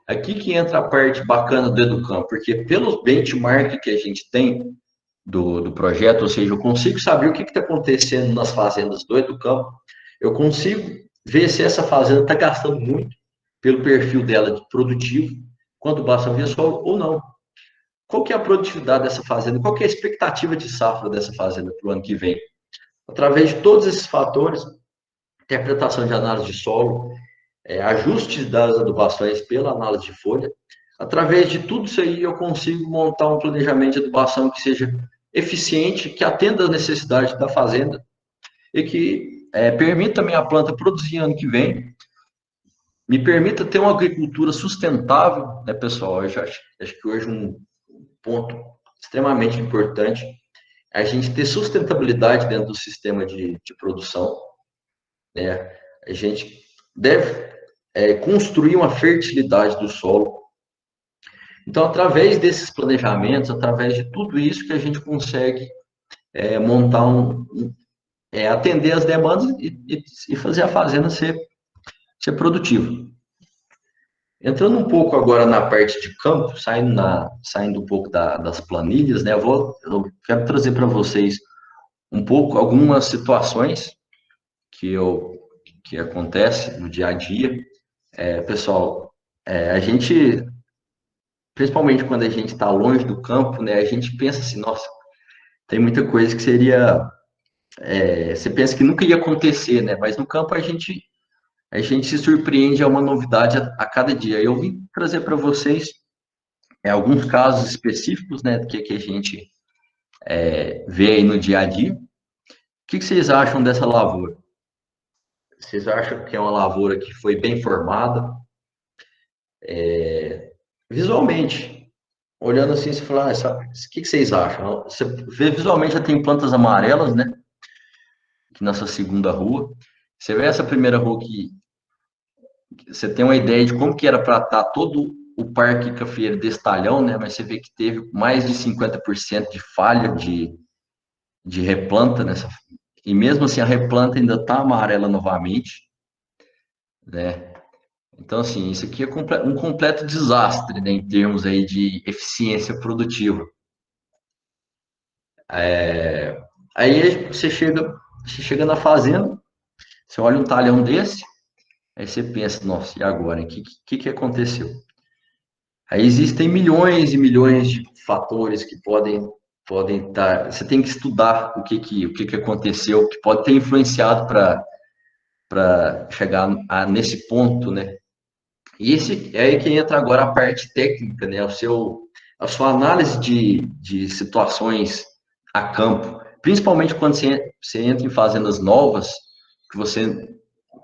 S1: Aqui que entra a parte bacana do Educamp, porque pelos benchmark que a gente tem do projeto, ou seja, eu consigo saber o que está acontecendo nas fazendas do Educamp, eu consigo ver se essa fazenda está gastando muito pelo perfil dela de produtivo, quando basta via solo ou não. Qual que é a produtividade dessa fazenda? Qual que é a expectativa de safra dessa fazenda para o ano que vem? Através de todos esses fatores, interpretação de análise de solo, ajustes das adubações pela análise de folha, através de tudo isso aí eu consigo montar um planejamento de adubação que seja eficiente, que atenda às necessidades da fazenda e que permita a minha planta produzir ano que vem, me permita ter uma agricultura sustentável, né, pessoal? Eu acho que hoje um ponto extremamente importante a gente ter sustentabilidade dentro do sistema de produção, né? A gente deve construir uma fertilidade do solo. Então, através desses planejamentos, através de tudo isso que a gente consegue montar atender as demandas e fazer a fazenda ser produtiva. Entrando um pouco agora na parte de campo, saindo um pouco das planilhas, né? Eu quero trazer para vocês um pouco algumas situações que acontece no dia a dia. Pessoal, a gente, principalmente quando a gente está longe do campo, né? A gente pensa assim, nossa, tem muita coisa que seria, você pensa que nunca ia acontecer, né? Mas no campo a gente se surpreende a uma novidade a cada dia. Eu vim trazer para vocês alguns casos específicos, né, do que a gente vê aí no dia a dia. O que vocês acham dessa lavoura? Vocês acham que é uma lavoura que foi bem formada? Visualmente, olhando assim, você fala, o que vocês acham? Você vê visualmente, já tem plantas amarelas, né, aqui nessa segunda rua. Você vê essa primeira rua que você tem uma ideia de como que era para estar todo o Parque Cafeiro desse talhão, né? Mas você vê que teve mais de 50% de falha de replanta nessa. E mesmo assim a replanta ainda está amarela novamente, né? Então, assim, isso aqui é um completo desastre, né, em termos aí de eficiência produtiva. Aí você chega na fazenda, você olha um talhão desse, aí você pensa, nossa, e agora? O que aconteceu? Aí existem milhões e milhões de fatores que podem estar. Você tem que estudar o que aconteceu, que pode ter influenciado para chegar nesse ponto, né? E esse é aí que entra agora a parte técnica, né? A sua análise de situações a campo, principalmente quando você entra em fazendas novas, que você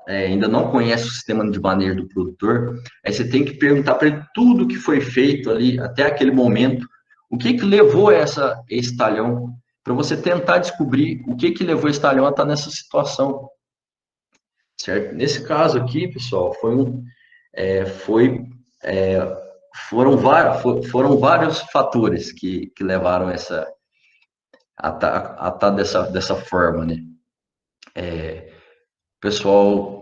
S1: ainda não conhece o sistema de manejo do produtor, aí você tem que perguntar para ele tudo que foi feito ali até aquele momento, o que levou esse talhão, para você tentar descobrir o que levou esse talhão a estar nessa situação, certo? Nesse caso aqui, pessoal, foi, é, foram vários fatores que levaram a estar dessa forma, né? O pessoal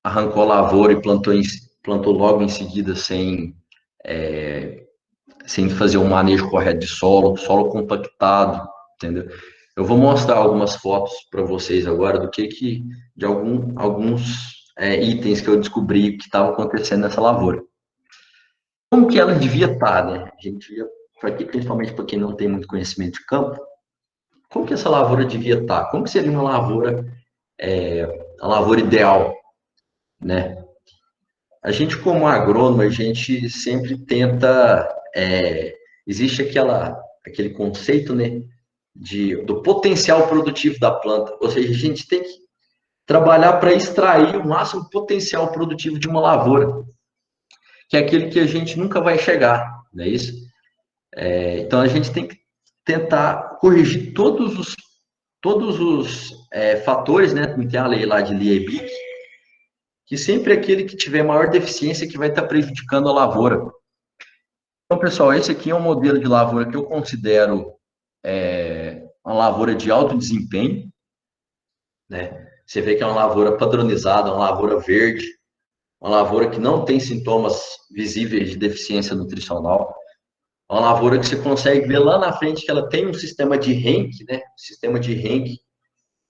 S1: arrancou a lavoura e plantou logo em seguida sem fazer um manejo correto de solo compactado, entendeu? Eu vou mostrar algumas fotos para vocês agora de alguns itens que eu descobri que estavam acontecendo nessa lavoura. Como que ela devia estar, né? A gente principalmente para quem não tem muito conhecimento de campo, como que essa lavoura devia estar? Como que seria a lavoura ideal, né? A gente, como agrônomo, a gente sempre tenta. Existe aquele conceito, né, do potencial produtivo da planta. Ou seja, a gente tem que trabalhar para extrair o máximo potencial produtivo de uma lavoura, que é aquele que a gente nunca vai chegar, não é isso? Então, a gente tem que tentar corrigir todos os fatores, né? Como tem a lei lá de Liebig, que sempre é aquele que tiver maior deficiência que vai estar prejudicando a lavoura. Então, pessoal, esse aqui é um modelo de lavoura que eu considero uma lavoura de alto desempenho, né? Você vê que é uma lavoura padronizada, uma lavoura verde, uma lavoura que não tem sintomas visíveis de deficiência nutricional, uma lavoura que você consegue ver lá na frente que ela tem um sistema de Henk, né? Sistema de Henk,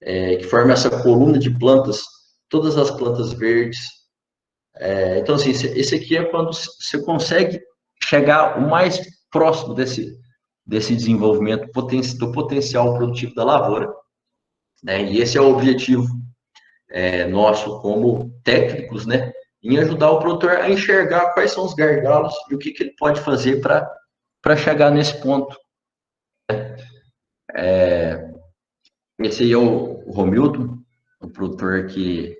S1: que forma essa coluna de plantas, todas as plantas verdes. Então, assim, esse aqui é quando você consegue chegar o mais próximo desse desenvolvimento do potencial produtivo da lavoura, né? E esse é o objetivo nosso como técnicos, né? Em ajudar o produtor a enxergar quais são os gargalos e o que ele pode fazer para chegar nesse ponto. Esse aí é o Romildo, o produtor que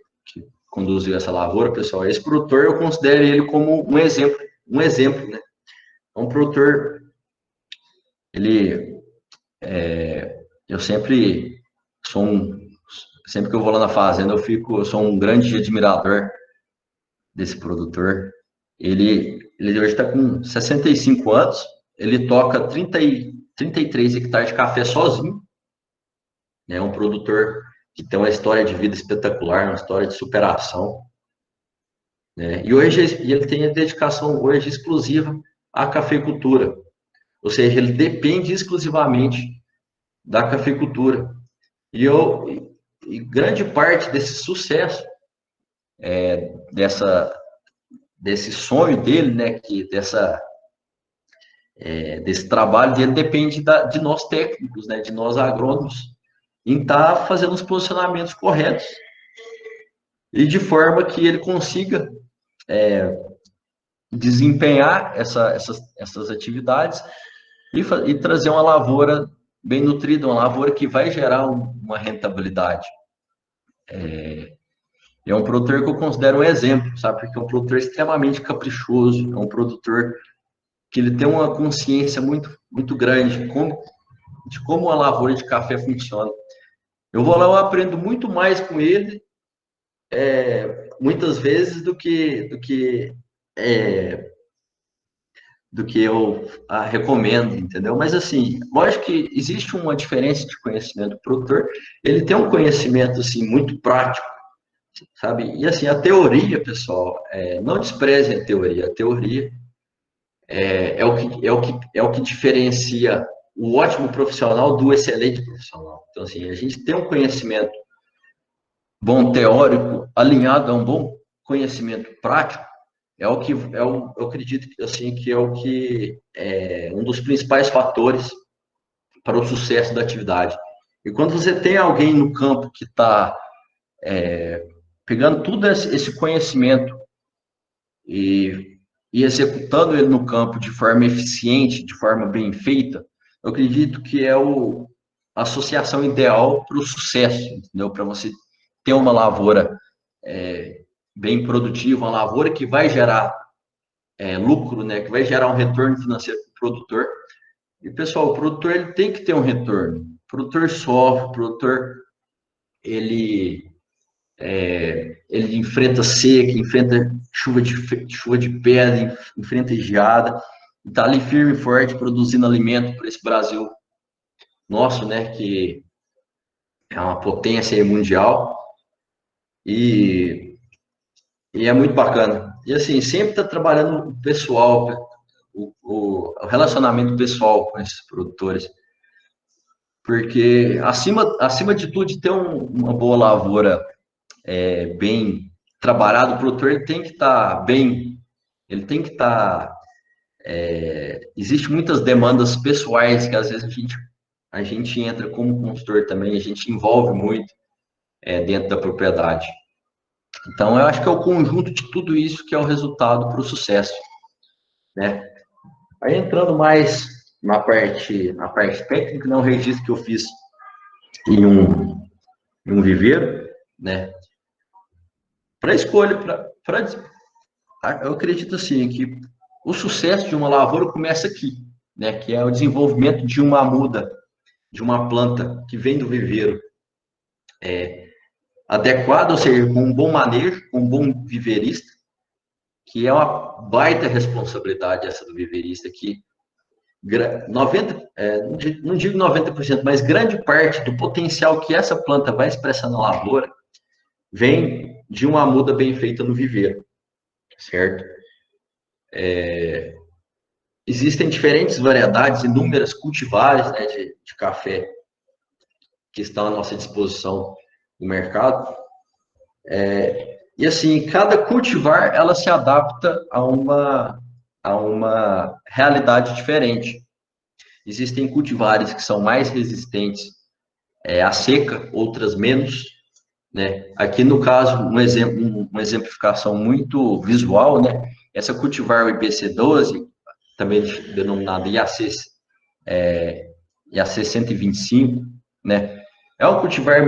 S1: conduziu essa lavoura, pessoal. Esse produtor eu considero ele como um exemplo, né? É um produtor, ele eu sempre sou sempre que eu vou lá na fazenda, eu sou um grande admirador desse produtor. Ele hoje está com 65 anos, ele toca 33 hectares de café sozinho, né? É um produtor que tem uma história de vida espetacular, uma história de superação, né? E hoje ele tem a dedicação hoje exclusiva à cafeicultura, ou seja, ele depende exclusivamente da cafeicultura. E grande parte desse sucesso, desse sonho dele, né, desse trabalho dele depende de nós técnicos, né, de nós agrônomos, em estar fazendo os posicionamentos corretos e de forma que ele consiga desempenhar essas atividades e trazer uma lavoura bem nutrida, uma lavoura que vai gerar uma rentabilidade. É um produtor que eu considero um exemplo, sabe? Porque é um produtor extremamente caprichoso, é um produtor que ele tem uma consciência muito grande de como a lavoura de café funciona. Eu vou lá, eu aprendo muito mais com ele, muitas vezes, do que eu recomendo, entendeu? Mas, assim, lógico que existe uma diferença de conhecimento do produtor, ele tem um conhecimento, assim, muito prático, sabe? E, assim, a teoria, pessoal, não desprezem a teoria é o que diferencia o ótimo profissional do excelente profissional. Então, assim, a gente tem um conhecimento bom teórico alinhado a um bom conhecimento prático, eu acredito assim que é um dos principais fatores para o sucesso da atividade. E quando você tem alguém no campo que está pegando todo esse conhecimento e executando ele no campo de forma eficiente, de forma bem feita, eu acredito que é a associação ideal para o sucesso, entendeu? Para você ter uma lavoura bem produtiva, uma lavoura que vai gerar lucro, né? Que vai gerar um retorno financeiro para o produtor. E, pessoal, o produtor ele tem que ter um retorno. O produtor sofre, o produtor ele ele enfrenta seca, enfrenta chuva de pedra, enfrenta geada, e está ali firme e forte produzindo alimento para esse Brasil nosso, né, que é uma potência mundial e, e é muito bacana. E assim, sempre está trabalhando o pessoal, o relacionamento pessoal com esses produtores, porque acima de tudo, de ter uma boa lavoura bem trabalhado, o produtor ele tem que estar bem, ele tem que estar. Existe muitas demandas pessoais que às vezes a gente entra como consultor também, a gente envolve muito dentro da propriedade. Então, eu acho que é o conjunto de tudo isso que é o resultado para o sucesso, né? Aí entrando mais na parte técnica, né, um registro que eu fiz em um viveiro, né? Para escolha, eu acredito assim que o sucesso de uma lavoura começa aqui, né? Que é o desenvolvimento de uma muda, de uma planta que vem do viveiro adequado, ou seja, com um bom manejo, com um bom viveirista, que é uma baita responsabilidade essa do viveirista aqui. 90, não digo 90%, mas grande parte do potencial que essa planta vai expressar na lavoura vem de uma muda bem feita no viveiro, certo? Existem diferentes variedades, inúmeras cultivares, né, de café que estão à nossa disposição no mercado. E assim, cada cultivar ela se adapta a uma realidade diferente. Existem cultivares que são mais resistentes à seca, outras menos, né? Aqui no caso, uma exemplificação muito visual, né? Essa cultivar o IBC12, também denominada IAC 125, né? É um cultivar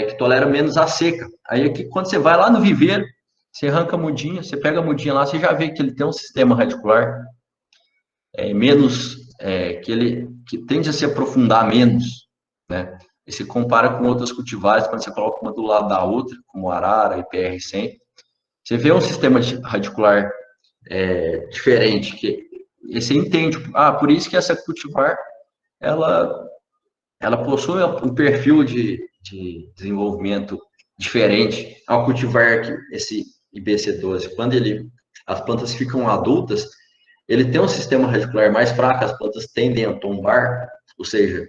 S1: que tolera menos a seca. Aí aqui, quando você vai lá no viveiro, você arranca a mudinha, você pega a mudinha lá, você já vê que ele tem um sistema radicular que tende a se aprofundar menos, né? E se compara com outras cultivares, quando você coloca uma do lado da outra, como arara e PR100, você vê um sistema radicular diferente, que e você entende, por isso que essa cultivar, ela, ela possui um perfil de desenvolvimento diferente ao cultivar esse IBC12. Quando as plantas ficam adultas, ele tem um sistema radicular mais fraco, as plantas tendem a tombar, ou seja,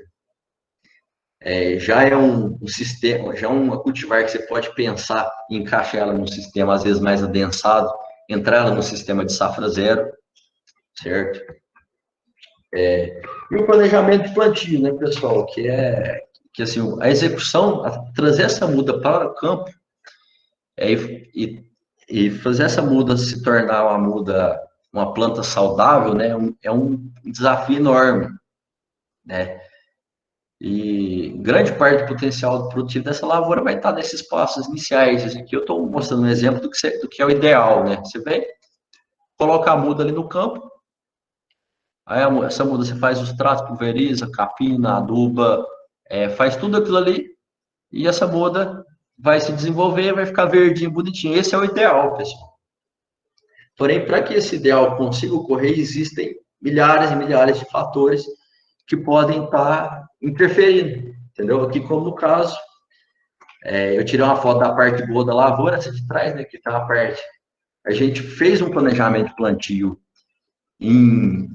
S1: já é um sistema, já é uma cultivar que você pode pensar em encaixar ela num sistema às vezes mais adensado, entrar ela no sistema de safra zero, certo? E o planejamento de plantio, né, pessoal, que assim, a execução, trazer essa muda para o campo e fazer essa muda se tornar uma muda, uma planta saudável, né, é um desafio enorme, né? E grande parte do potencial produtivo dessa lavoura vai estar nesses passos iniciais. Esse aqui eu estou mostrando um exemplo do que é o ideal, né? Você vem, coloca a muda ali no campo, aí essa muda você faz os tratos, pulveriza, capina, aduba, faz tudo aquilo ali, e essa muda vai se desenvolver, vai ficar verdinho, bonitinho. Esse é o ideal, pessoal. Porém, para que esse ideal consiga ocorrer, existem milhares e milhares de fatores que podem estar interferindo, entendeu? Aqui, como no caso, eu tirei uma foto da parte boa da lavoura, essa de trás, né, que está a parte. A gente fez um planejamento de plantio em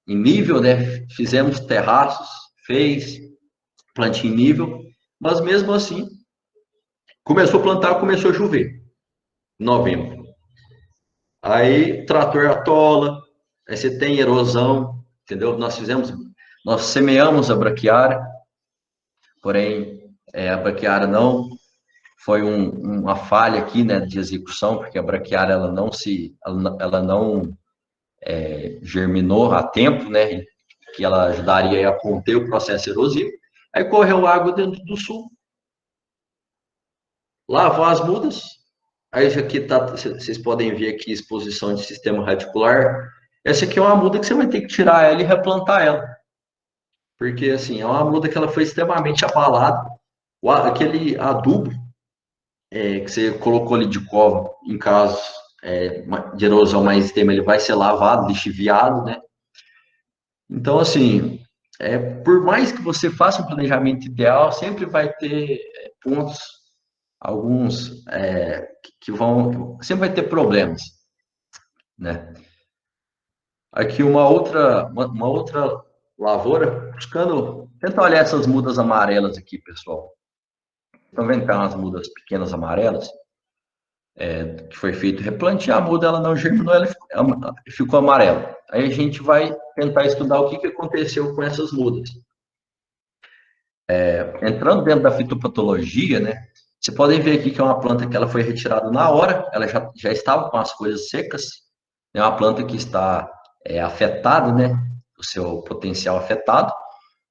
S1: nível, né? Fizemos terraços, fez plantio em nível, mas mesmo assim, começou a plantar, começou a chover, em novembro. Aí, trator atola, aí você tem erosão, entendeu? Nós semeamos a braquiária, porém, a braquiária não foi uma falha aqui, né, de execução, porque a braquiária ela não germinou a tempo, né, que ela ajudaria a conter o processo erosivo. Aí correu água dentro do sul, lavou as mudas. Aí aqui tá, vocês podem ver aqui exposição de sistema radicular. Essa aqui é uma muda que você vai ter que tirar ela e replantar ela, porque assim é uma muda que ela foi extremamente abalada. Aquele adubo que você colocou ali de cova, em caso de erosão mais extrema, ele vai ser lavado, lixiviado, né? Então, assim, por mais que você faça um planejamento ideal, sempre vai ter pontos, alguns, que vão, sempre vai ter problemas, né? Aqui uma outra lavoura, tenta olhar essas mudas amarelas aqui, pessoal. Estão vendo que tem umas mudas pequenas amarelas? Que foi feito replantear, a muda ela não germinou, ela ficou amarela. Aí a gente vai tentar estudar o que aconteceu com essas mudas. Entrando dentro da fitopatologia, né? Você podem ver aqui que é uma planta que ela foi retirada na hora, ela já estava com as coisas secas, é uma planta que está afetada, né? O seu potencial afetado.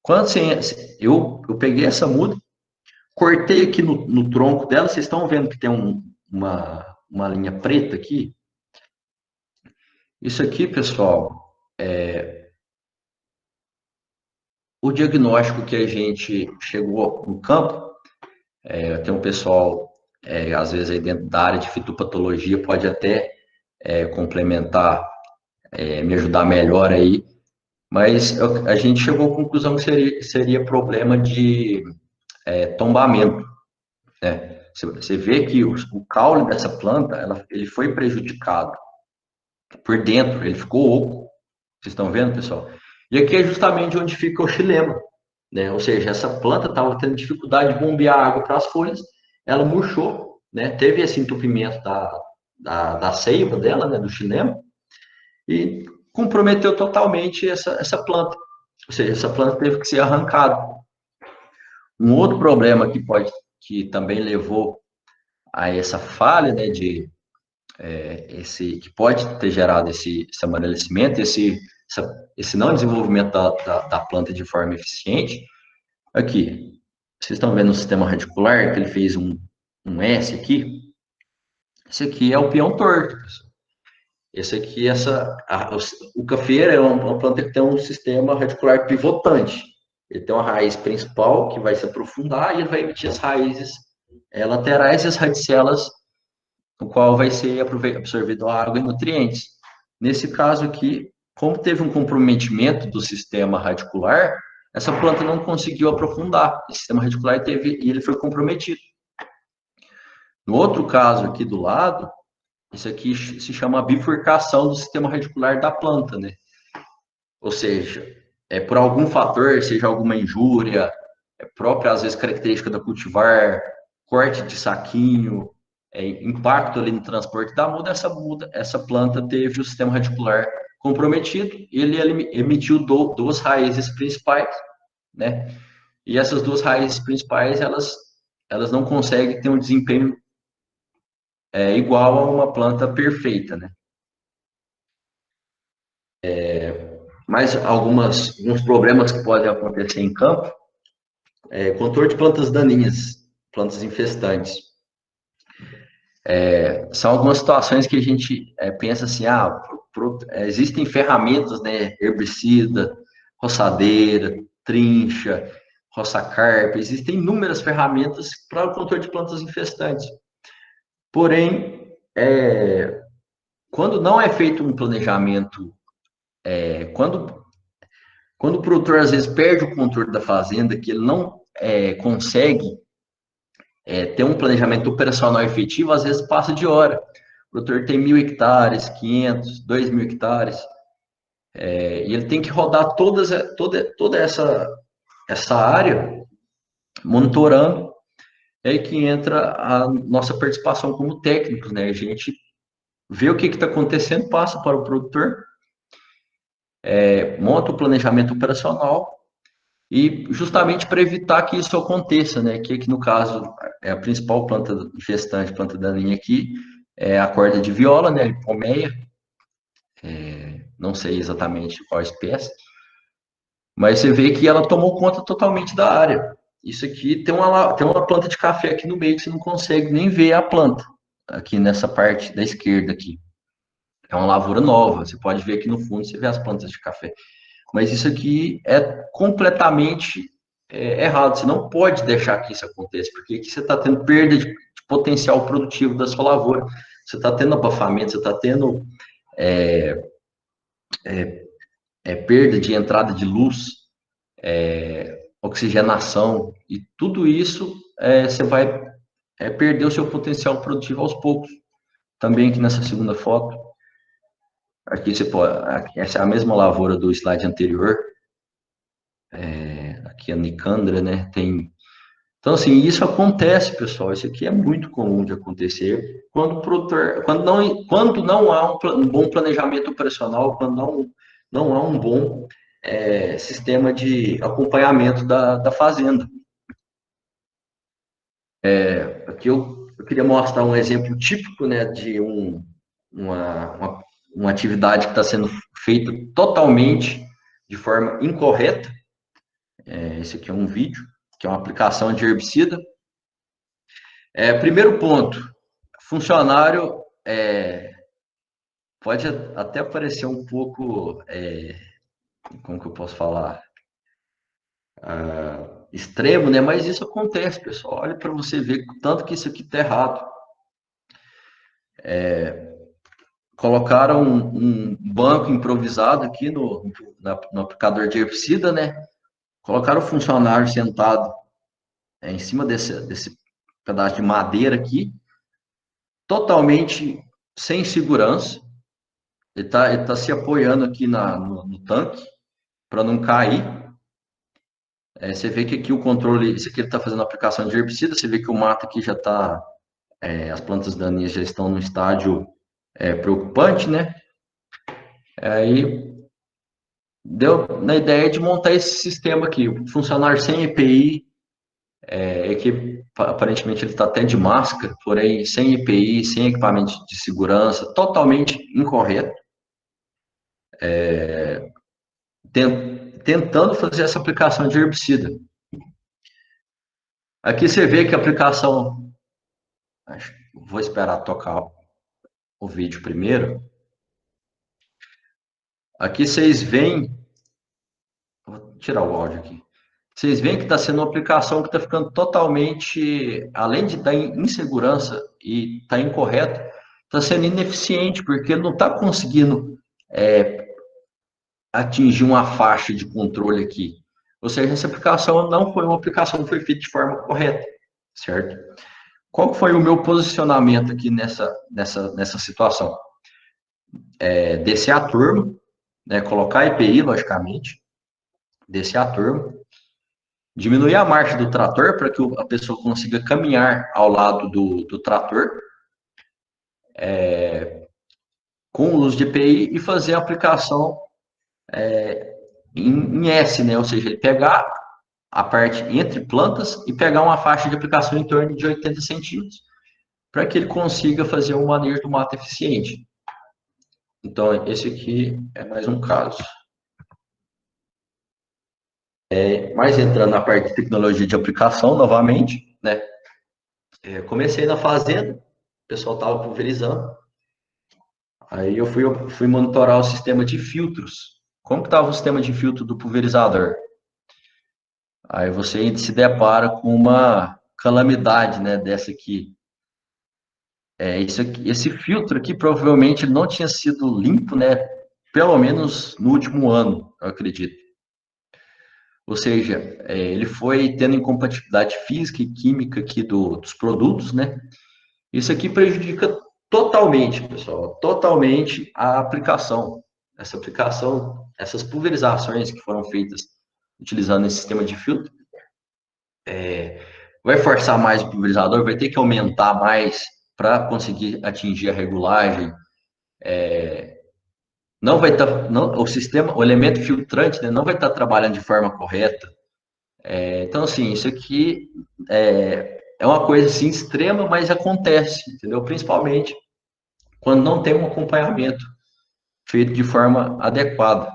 S1: Quando eu peguei essa muda, cortei aqui no tronco dela, vocês estão vendo que tem uma linha preta aqui? Isso aqui, pessoal, o diagnóstico que a gente chegou no campo, tem um pessoal, às vezes, aí dentro da área de fitopatologia, pode até complementar, me ajudar melhor aí, mas a gente chegou à conclusão que seria problema de tombamento, né? Você vê que o caule dessa planta, ele foi prejudicado por dentro, ele ficou oco. Vocês estão vendo, pessoal? E aqui é justamente onde fica o xilema, né? Ou seja, essa planta estava tendo dificuldade de bombear água para as folhas, ela murchou, né? Teve esse entupimento da seiva dela, né? Do xilema, e comprometeu totalmente essa planta. Ou seja, essa planta teve que ser arrancada. Um outro problema que também levou a essa falha, né? Que pode ter gerado esse amarelecimento, esse não desenvolvimento da planta de forma eficiente. Aqui, vocês estão vendo o sistema radicular, que ele fez um S aqui? Esse aqui é o peão torto. Esse aqui, o cafeira é uma planta que tem um sistema radicular pivotante. Ele tem uma raiz principal que vai se aprofundar e ele vai emitir as raízes laterais e as radicelas, no qual vai ser absorvido a água e nutrientes. Nesse caso aqui, como teve um comprometimento do sistema radicular, essa planta não conseguiu aprofundar. O sistema radicular teve e ele foi comprometido. No outro caso aqui do lado, isso aqui se chama bifurcação do sistema radicular da planta, né? Ou seja, por algum fator, seja alguma injúria, própria, às vezes, característica da cultivar, corte de saquinho, impacto ali no transporte da muda, essa planta teve o sistema radicular comprometido, ele emitiu duas raízes principais, né? E essas duas raízes principais, elas não conseguem ter um desempenho igual a uma planta perfeita, né? Mas alguns problemas que podem acontecer em campo controle de plantas daninhas, plantas infestantes. São algumas situações que a gente pensa assim, existem ferramentas, né, herbicida, roçadeira, trincha, roça-carpa, existem inúmeras ferramentas para o controle de plantas infestantes. Porém, quando não é feito um planejamento, quando o produtor às vezes perde o controle da fazenda, que ele não consegue ter um planejamento operacional efetivo, às vezes passa de hora. O produtor tem 1.000 hectares, 500, 2.000 hectares, e ele tem que rodar toda essa área monitorando, é aí que entra a nossa participação como técnicos, né? A gente vê o que está acontecendo, passa para o produtor, monta o planejamento operacional e justamente para evitar que isso aconteça, né? Que aqui no caso é a principal planta infestante, planta daninha aqui, é a corda de viola, né? A Lipomeia, não sei exatamente qual espécie, mas você vê que ela tomou conta totalmente da área. Isso aqui tem uma planta de café aqui no meio que você não consegue nem ver a planta, aqui nessa parte da esquerda aqui. É uma lavoura nova, você pode ver aqui no fundo, você vê as plantas de café. Mas isso aqui é completamente errado. Você não pode deixar que isso aconteça, porque aqui você está tendo perda de potencial produtivo da sua lavoura. Você está tendo abafamento, você está tendo perda de entrada de luz, oxigenação, e tudo isso você vai perder o seu potencial produtivo aos poucos. Também aqui nessa segunda foto, aqui você pode, essa é a mesma lavoura do slide anterior, aqui a Nicandra, né? Então, assim, isso acontece, pessoal. Isso aqui é muito comum de acontecer quando o produtor, quando não há um bom planejamento operacional, quando não há um bom sistema de acompanhamento da fazenda. Aqui eu queria mostrar um exemplo típico, né, de uma atividade que está sendo feita totalmente de forma incorreta. Esse aqui é um vídeo, que é uma aplicação de herbicida. Primeiro ponto, funcionário pode até parecer um pouco, como que eu posso falar, extremo, né? Mas isso acontece, pessoal. Olha para você ver o tanto que isso aqui está errado. Colocaram um banco improvisado aqui no aplicador de herbicida, né? Colocaram o funcionário sentado em cima desse pedaço de madeira aqui, totalmente sem segurança. Ele tá se apoiando aqui no tanque para não cair. Você vê que aqui o controle, isso aqui ele está fazendo a aplicação de herbicida, você vê que o mato aqui já está, as plantas daninhas já estão no estágio preocupante, né? Aí deu na ideia de montar esse sistema aqui, funcionar sem EPI, que aparentemente ele está até de máscara, porém sem EPI, sem equipamento de segurança, totalmente incorreto. Tentando fazer essa aplicação de herbicida. Aqui você vê que a aplicação, vou esperar tocar o vídeo primeiro. Aqui vocês veem, vou tirar o áudio aqui. Vocês veem que está sendo uma aplicação que está ficando totalmente, além de estar em insegurança e estar incorreto, está sendo ineficiente, porque ele não está conseguindo atingir uma faixa de controle aqui. Ou seja, essa aplicação não foi uma aplicação que foi feita de forma correta, certo? Qual foi o meu posicionamento aqui nessa situação? Descer a turma, né, colocar a EPI, logicamente, descer a turma, diminuir a marcha do trator para que a pessoa consiga caminhar ao lado do trator, com o uso de EPI e fazer a aplicação em S, né? Ou seja, ele pegar a parte entre plantas e pegar uma faixa de aplicação em torno de 80 centímetros, para que ele consiga fazer um manejo do mato eficiente. Então, esse aqui é mais um caso. Mas entrando na parte de tecnologia de aplicação, novamente, né? Comecei na fazenda, o pessoal estava pulverizando, aí eu fui monitorar o sistema de filtros. Como que estava o sistema de filtro do pulverizador? Aí você se depara com uma calamidade, né, dessa aqui. Esse filtro aqui provavelmente não tinha sido limpo, né, pelo menos no último ano, eu acredito. Ou seja, ele foi tendo incompatibilidade física e química aqui dos produtos, né? Isso aqui prejudica totalmente, pessoal, totalmente a aplicação. Essa aplicação, essas pulverizações que foram feitas utilizando esse sistema de filtro, vai forçar mais o pulverizador, vai ter que aumentar mais para conseguir atingir a regulagem. Não vai estar, o sistema, o elemento filtrante, né, não vai estar trabalhando de forma correta. Então, assim, isso aqui é uma coisa assim extrema, mas acontece, entendeu? Principalmente quando não tem um acompanhamento feito de forma adequada.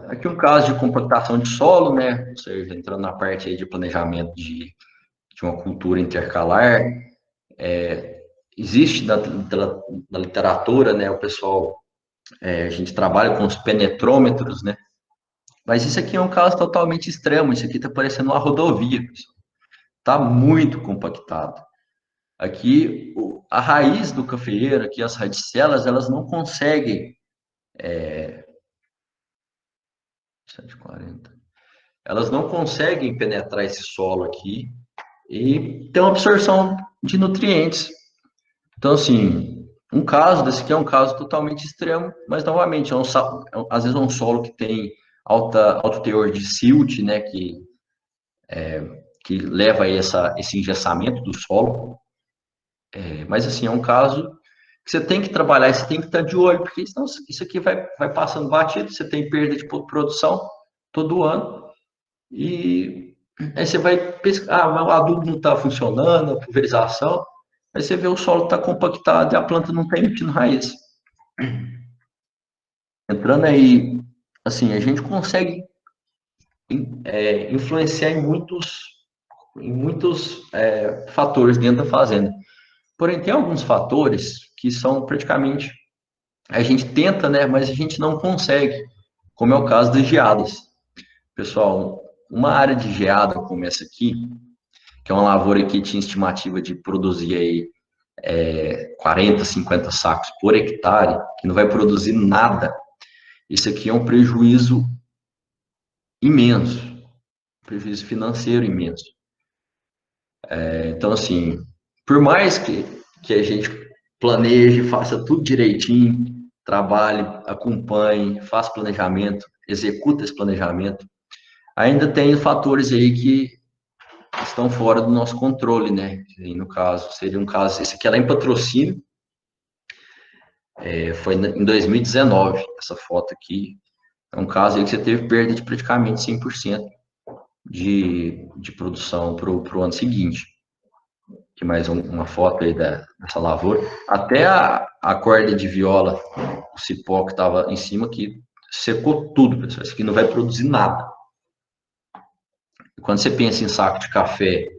S1: Aqui um caso de compactação de solo, né? Ou seja, entrando na parte aí de planejamento de uma cultura intercalar. Existe na literatura, né? O pessoal, a gente trabalha com os penetrômetros, né? Mas isso aqui é um caso totalmente extremo. Isso aqui está parecendo uma rodovia, pessoal. Está muito compactado. Aqui, a raiz do cafeeiro, aqui as radicelas, elas não conseguem 140. Elas não conseguem penetrar esse solo aqui e ter uma absorção de nutrientes. Então, assim, um caso desse aqui é um caso totalmente extremo, mas, novamente, às vezes é um solo que tem alto teor de silt, né, que leva a esse engessamento do solo. Mas, assim, é um caso que você tem que trabalhar, você tem que estar de olho, porque senão isso aqui vai passando batido, você tem perda de produção todo ano, e aí você vai pescar, o adubo não está funcionando, a pulverização, aí você vê o solo está compactado e a planta não está emitindo raiz. Entrando aí, assim, a gente consegue influenciar em muitos fatores dentro da fazenda. Porém, tem alguns fatores que são praticamente, a gente tenta, né, mas a gente não consegue, como é o caso das geadas. Pessoal, uma área de geada como essa aqui, que é uma lavoura que tinha estimativa de produzir aí 40, 50 sacos por hectare, que não vai produzir nada. Isso aqui é um prejuízo imenso, prejuízo financeiro imenso. Então, assim, por mais que a gente planeje, faça tudo direitinho, trabalhe, acompanhe, faça planejamento, executa esse planejamento, ainda tem fatores aí que estão fora do nosso controle, né? E no caso, seria um caso, esse aqui é lá em Patrocínio, foi em 2019, essa foto aqui, é um caso aí que você teve perda de praticamente 100% de produção para o ano seguinte. Aqui mais uma foto aí dessa lavoura. Até a corda de viola, o cipó que estava em cima aqui, secou tudo, pessoal. Isso aqui não vai produzir nada. E quando você pensa em saco de café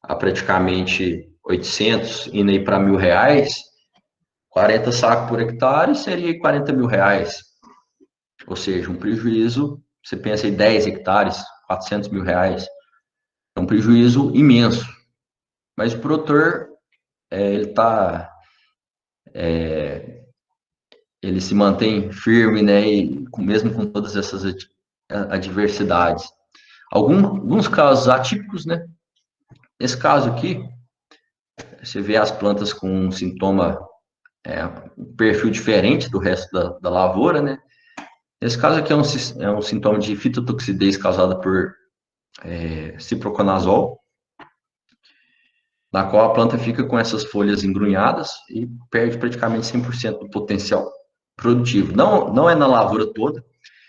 S1: a praticamente 800, indo aí para R$ 1.000, 40 sacos por hectare seria R$ 40.000. Ou seja, um prejuízo você pensa em 10 hectares, 400 mil reais, é um prejuízo imenso. Mas o produtor, ele se mantém firme, né, e mesmo com todas essas adversidades. Alguns casos atípicos, né? Nesse caso aqui, você vê as plantas com um sintoma, um perfil diferente do resto da lavoura, né? Nesse caso aqui é um sintoma de fitotoxidez causada por ciproconazol, na qual a planta fica com essas folhas engrunhadas e perde praticamente 100% do potencial produtivo. Não é na lavoura toda.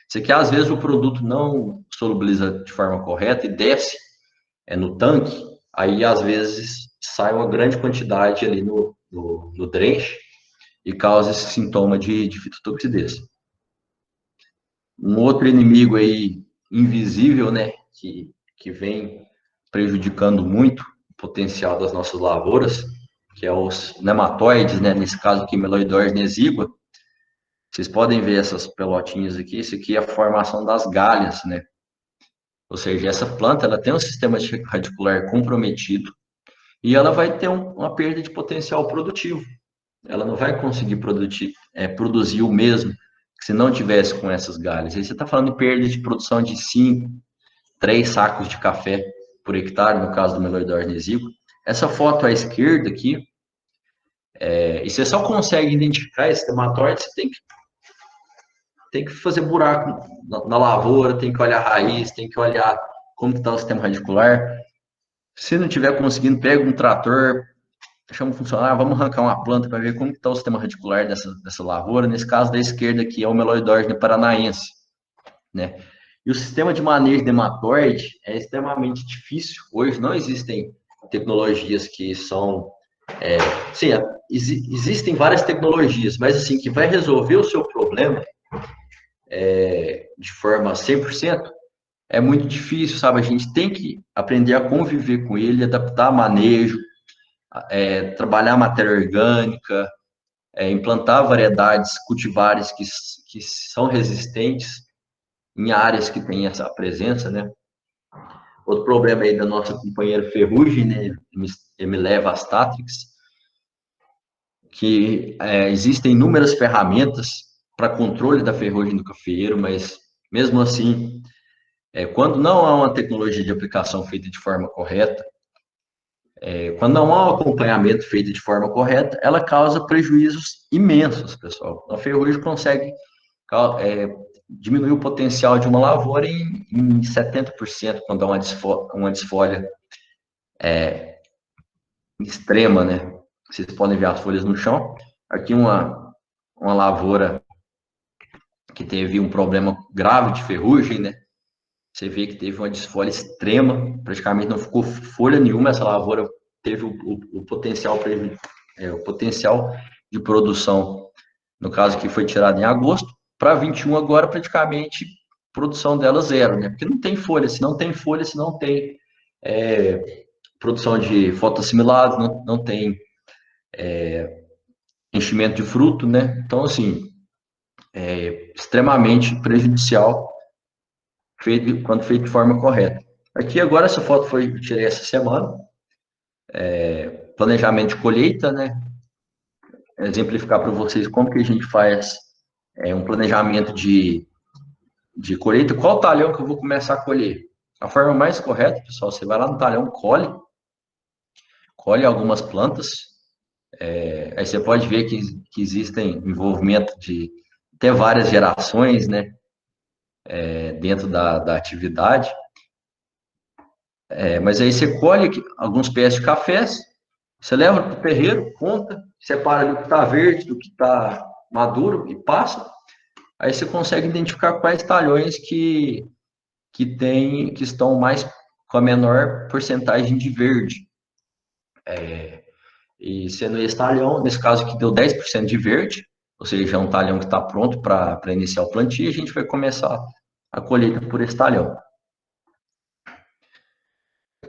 S1: Isso aqui, às vezes, o produto não solubiliza de forma correta e desce no tanque, aí, às vezes, sai uma grande quantidade ali no drenche e causa esse sintoma de fitotoxidez. Um outro inimigo aí, invisível, né, que vem prejudicando muito o potencial das nossas lavouras, que é os nematóides, né, nesse caso aqui, Meloidoides exígua. Vocês podem ver essas pelotinhas aqui, isso aqui é a formação das galhas, né? Ou seja, essa planta, ela tem um sistema radicular comprometido e ela vai ter uma perda de potencial produtivo. Ela não vai conseguir produzir o mesmo que se não tivesse com essas galhas. Aí você está falando de perda de produção de 5, 3 sacos de café por hectare, no caso do Meloidoides exígua. Essa foto à esquerda aqui, e você só consegue identificar esse nematóide, você tem que fazer buraco na lavoura, tem que olhar a raiz, tem que olhar como está o sistema radicular. Se não tiver conseguindo, pega um trator, chama o funcionário, vamos arrancar uma planta para ver como está o sistema radicular dessa lavoura. Nesse caso da esquerda aqui é o Meloidoides paranaense, né? E o sistema de manejo de nematóide é extremamente difícil. Hoje não existem tecnologias que são... sim, existem várias tecnologias, mas assim, que vai resolver o seu problema de forma 100%, é muito difícil, sabe? A gente tem que aprender a conviver com ele, adaptar manejo, trabalhar matéria orgânica, implantar variedades cultivares que são resistentes em áreas que tem essa presença, né? Outro problema aí da nossa companheira ferrugem, né? Hemileva astatrix, que existem inúmeras ferramentas para controle da ferrugem do cafeeiro, mas mesmo assim, quando não há uma tecnologia de aplicação feita de forma correta, quando não há um acompanhamento feito de forma correta, ela causa prejuízos imensos, pessoal. A ferrugem consegue diminuir o potencial de uma lavoura em 70% quando há uma desfolha extrema, né? Vocês podem ver as folhas no chão. Aqui uma lavoura que teve um problema grave de ferrugem, né? Você vê que teve uma desfolha extrema, praticamente não ficou folha nenhuma. Essa lavoura teve o potencial de produção, no caso que foi tirado em agosto, para 21 agora praticamente produção dela zero, né? Porque não tem folha, se não tem folha, se não tem produção de fotoassimilados, não tem enchimento de fruto, né? Então, assim, extremamente prejudicial quando feito de forma correta. Aqui agora, essa foto tirei essa semana, planejamento de colheita, né? Exemplificar para vocês como que a gente faz um planejamento de colheita, qual talhão que eu vou começar a colher. A forma mais correta, pessoal, você vai lá no talhão, colhe algumas plantas, aí você pode ver que existem envolvimento de até várias gerações, né, dentro da atividade, mas aí você colhe alguns pés de cafés, você leva para o terreiro, conta, separa ali o que está verde do que está maduro e passa, aí você consegue identificar quais talhões que estão mais com a menor porcentagem de verde. E sendo esse talhão, nesse caso aqui deu 10% de verde, ou seja, é um talhão que está pronto para iniciar o plantio, e a gente vai começar a colheita por esse talhão.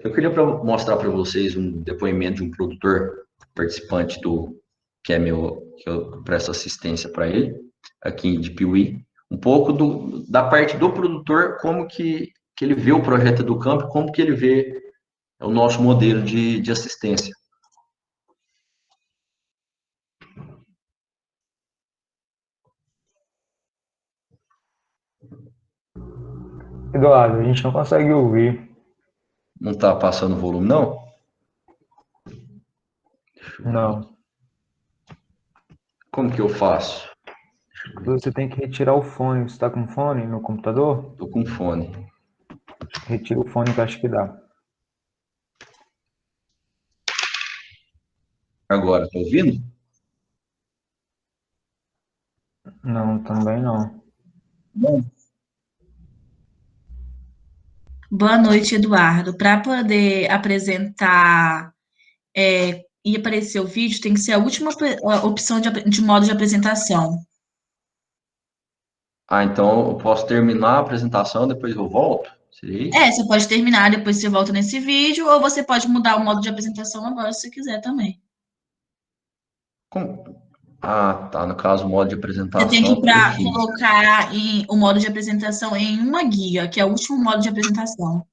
S1: Eu queria mostrar para vocês um depoimento de um produtor participante que eu presto assistência para ele, aqui de Piuí, um pouco da parte do produtor, como que ele vê o projeto do campo, como que ele vê o nosso modelo de assistência.
S2: Eduardo, a gente não consegue ouvir.
S1: Não está passando volume, não? Deixa eu ver.
S2: Não.
S1: Como que eu faço?
S2: Você tem que retirar o fone. Você está com fone no computador?
S1: Estou com fone.
S2: Retira o fone que eu acho que dá.
S1: Agora, tá ouvindo?
S2: Não, também não.
S1: Não.
S3: Boa noite, Eduardo. Para poder apresentar e aparecer o vídeo, tem que ser a última opção de modo de apresentação.
S1: Ah, então eu posso terminar a apresentação, depois eu volto? Seria isso?
S3: Você pode terminar, depois você volta nesse vídeo, ou você pode mudar o modo de apresentação agora, se você quiser também.
S1: Ah, tá. No caso, o modo de
S3: Você tem que
S1: apresentação, perfeito.
S3: colocar o modo de apresentação em uma guia, que é o último modo de apresentação,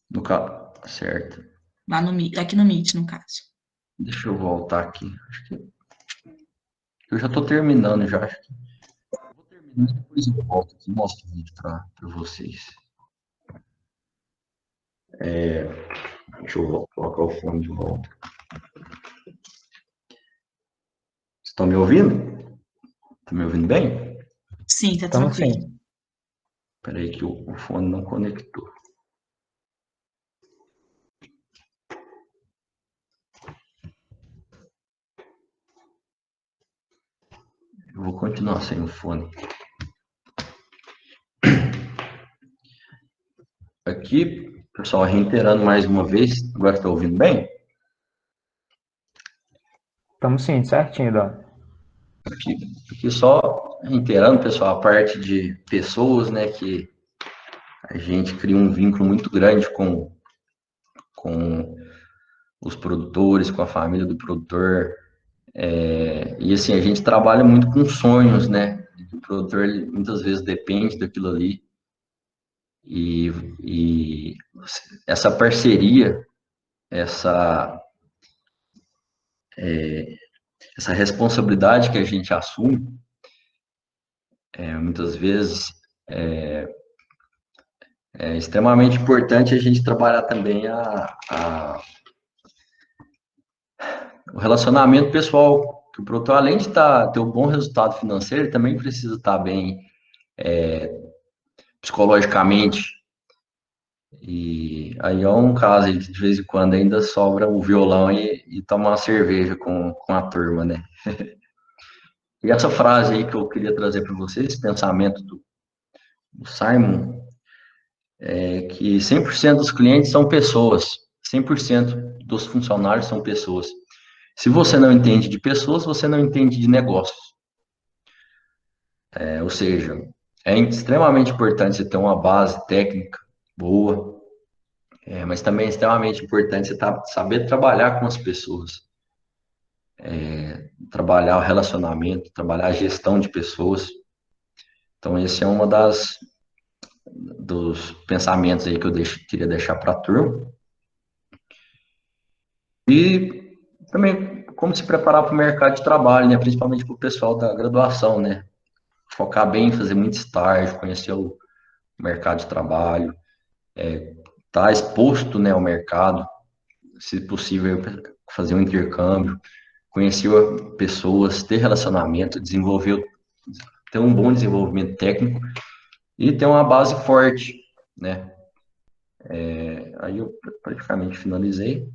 S1: No caso, certo.
S3: lá aqui no Meet, no caso.
S1: Deixa eu voltar aqui. Acho que eu já estou terminando já. Acho que eu vou terminar, depois eu volto aqui e mostro o vídeo para vocês. Deixa eu colocar o fone de volta. Estão me ouvindo? Estão me ouvindo bem?
S3: Sim, tá
S2: Estamos
S3: tranquilo.
S2: sim.
S1: Espera aí que o fone não conectou. Eu vou continuar sem o fone. Aqui, pessoal, reiterando mais uma vez, agora está ouvindo bem?
S2: Estamos sim, certinho, Eduardo.
S1: Aqui só reiterando, pessoal, a parte de pessoas, né, que a gente cria um vínculo muito grande com os produtores, com a família do produtor. E assim, a gente trabalha muito com sonhos, né? O produtor ele, muitas vezes depende daquilo ali. E essa parceria, essa, essa responsabilidade que a gente assume, muitas vezes é extremamente importante a gente trabalhar também o relacionamento pessoal. Que o produtor, além de ter um bom resultado financeiro, ele também precisa estar bem psicologicamente. E aí é um caso aí que de vez em quando ainda sobra o violão e tomar uma cerveja com a turma, né? E essa frase aí que eu queria trazer para vocês, esse pensamento do Simon, é que 100% dos clientes são pessoas, 100% dos funcionários são pessoas. Se você não entende de pessoas, você não entende de negócios. Ou seja, é extremamente importante você ter uma base técnica boa, mas também é extremamente importante você saber trabalhar com as pessoas, trabalhar o relacionamento, trabalhar a gestão de pessoas. Então, esse é uma dos pensamentos aí que eu queria deixar para a turma. E também como se preparar para o mercado de trabalho, né? Principalmente para o pessoal da graduação, né? Focar bem, fazer muito estágio, conhecer o mercado de trabalho, estar exposto, né, ao mercado, se possível, fazer um intercâmbio, conhecer pessoas, ter relacionamento, ter um bom desenvolvimento técnico e ter uma base forte, né? Aí eu praticamente finalizei.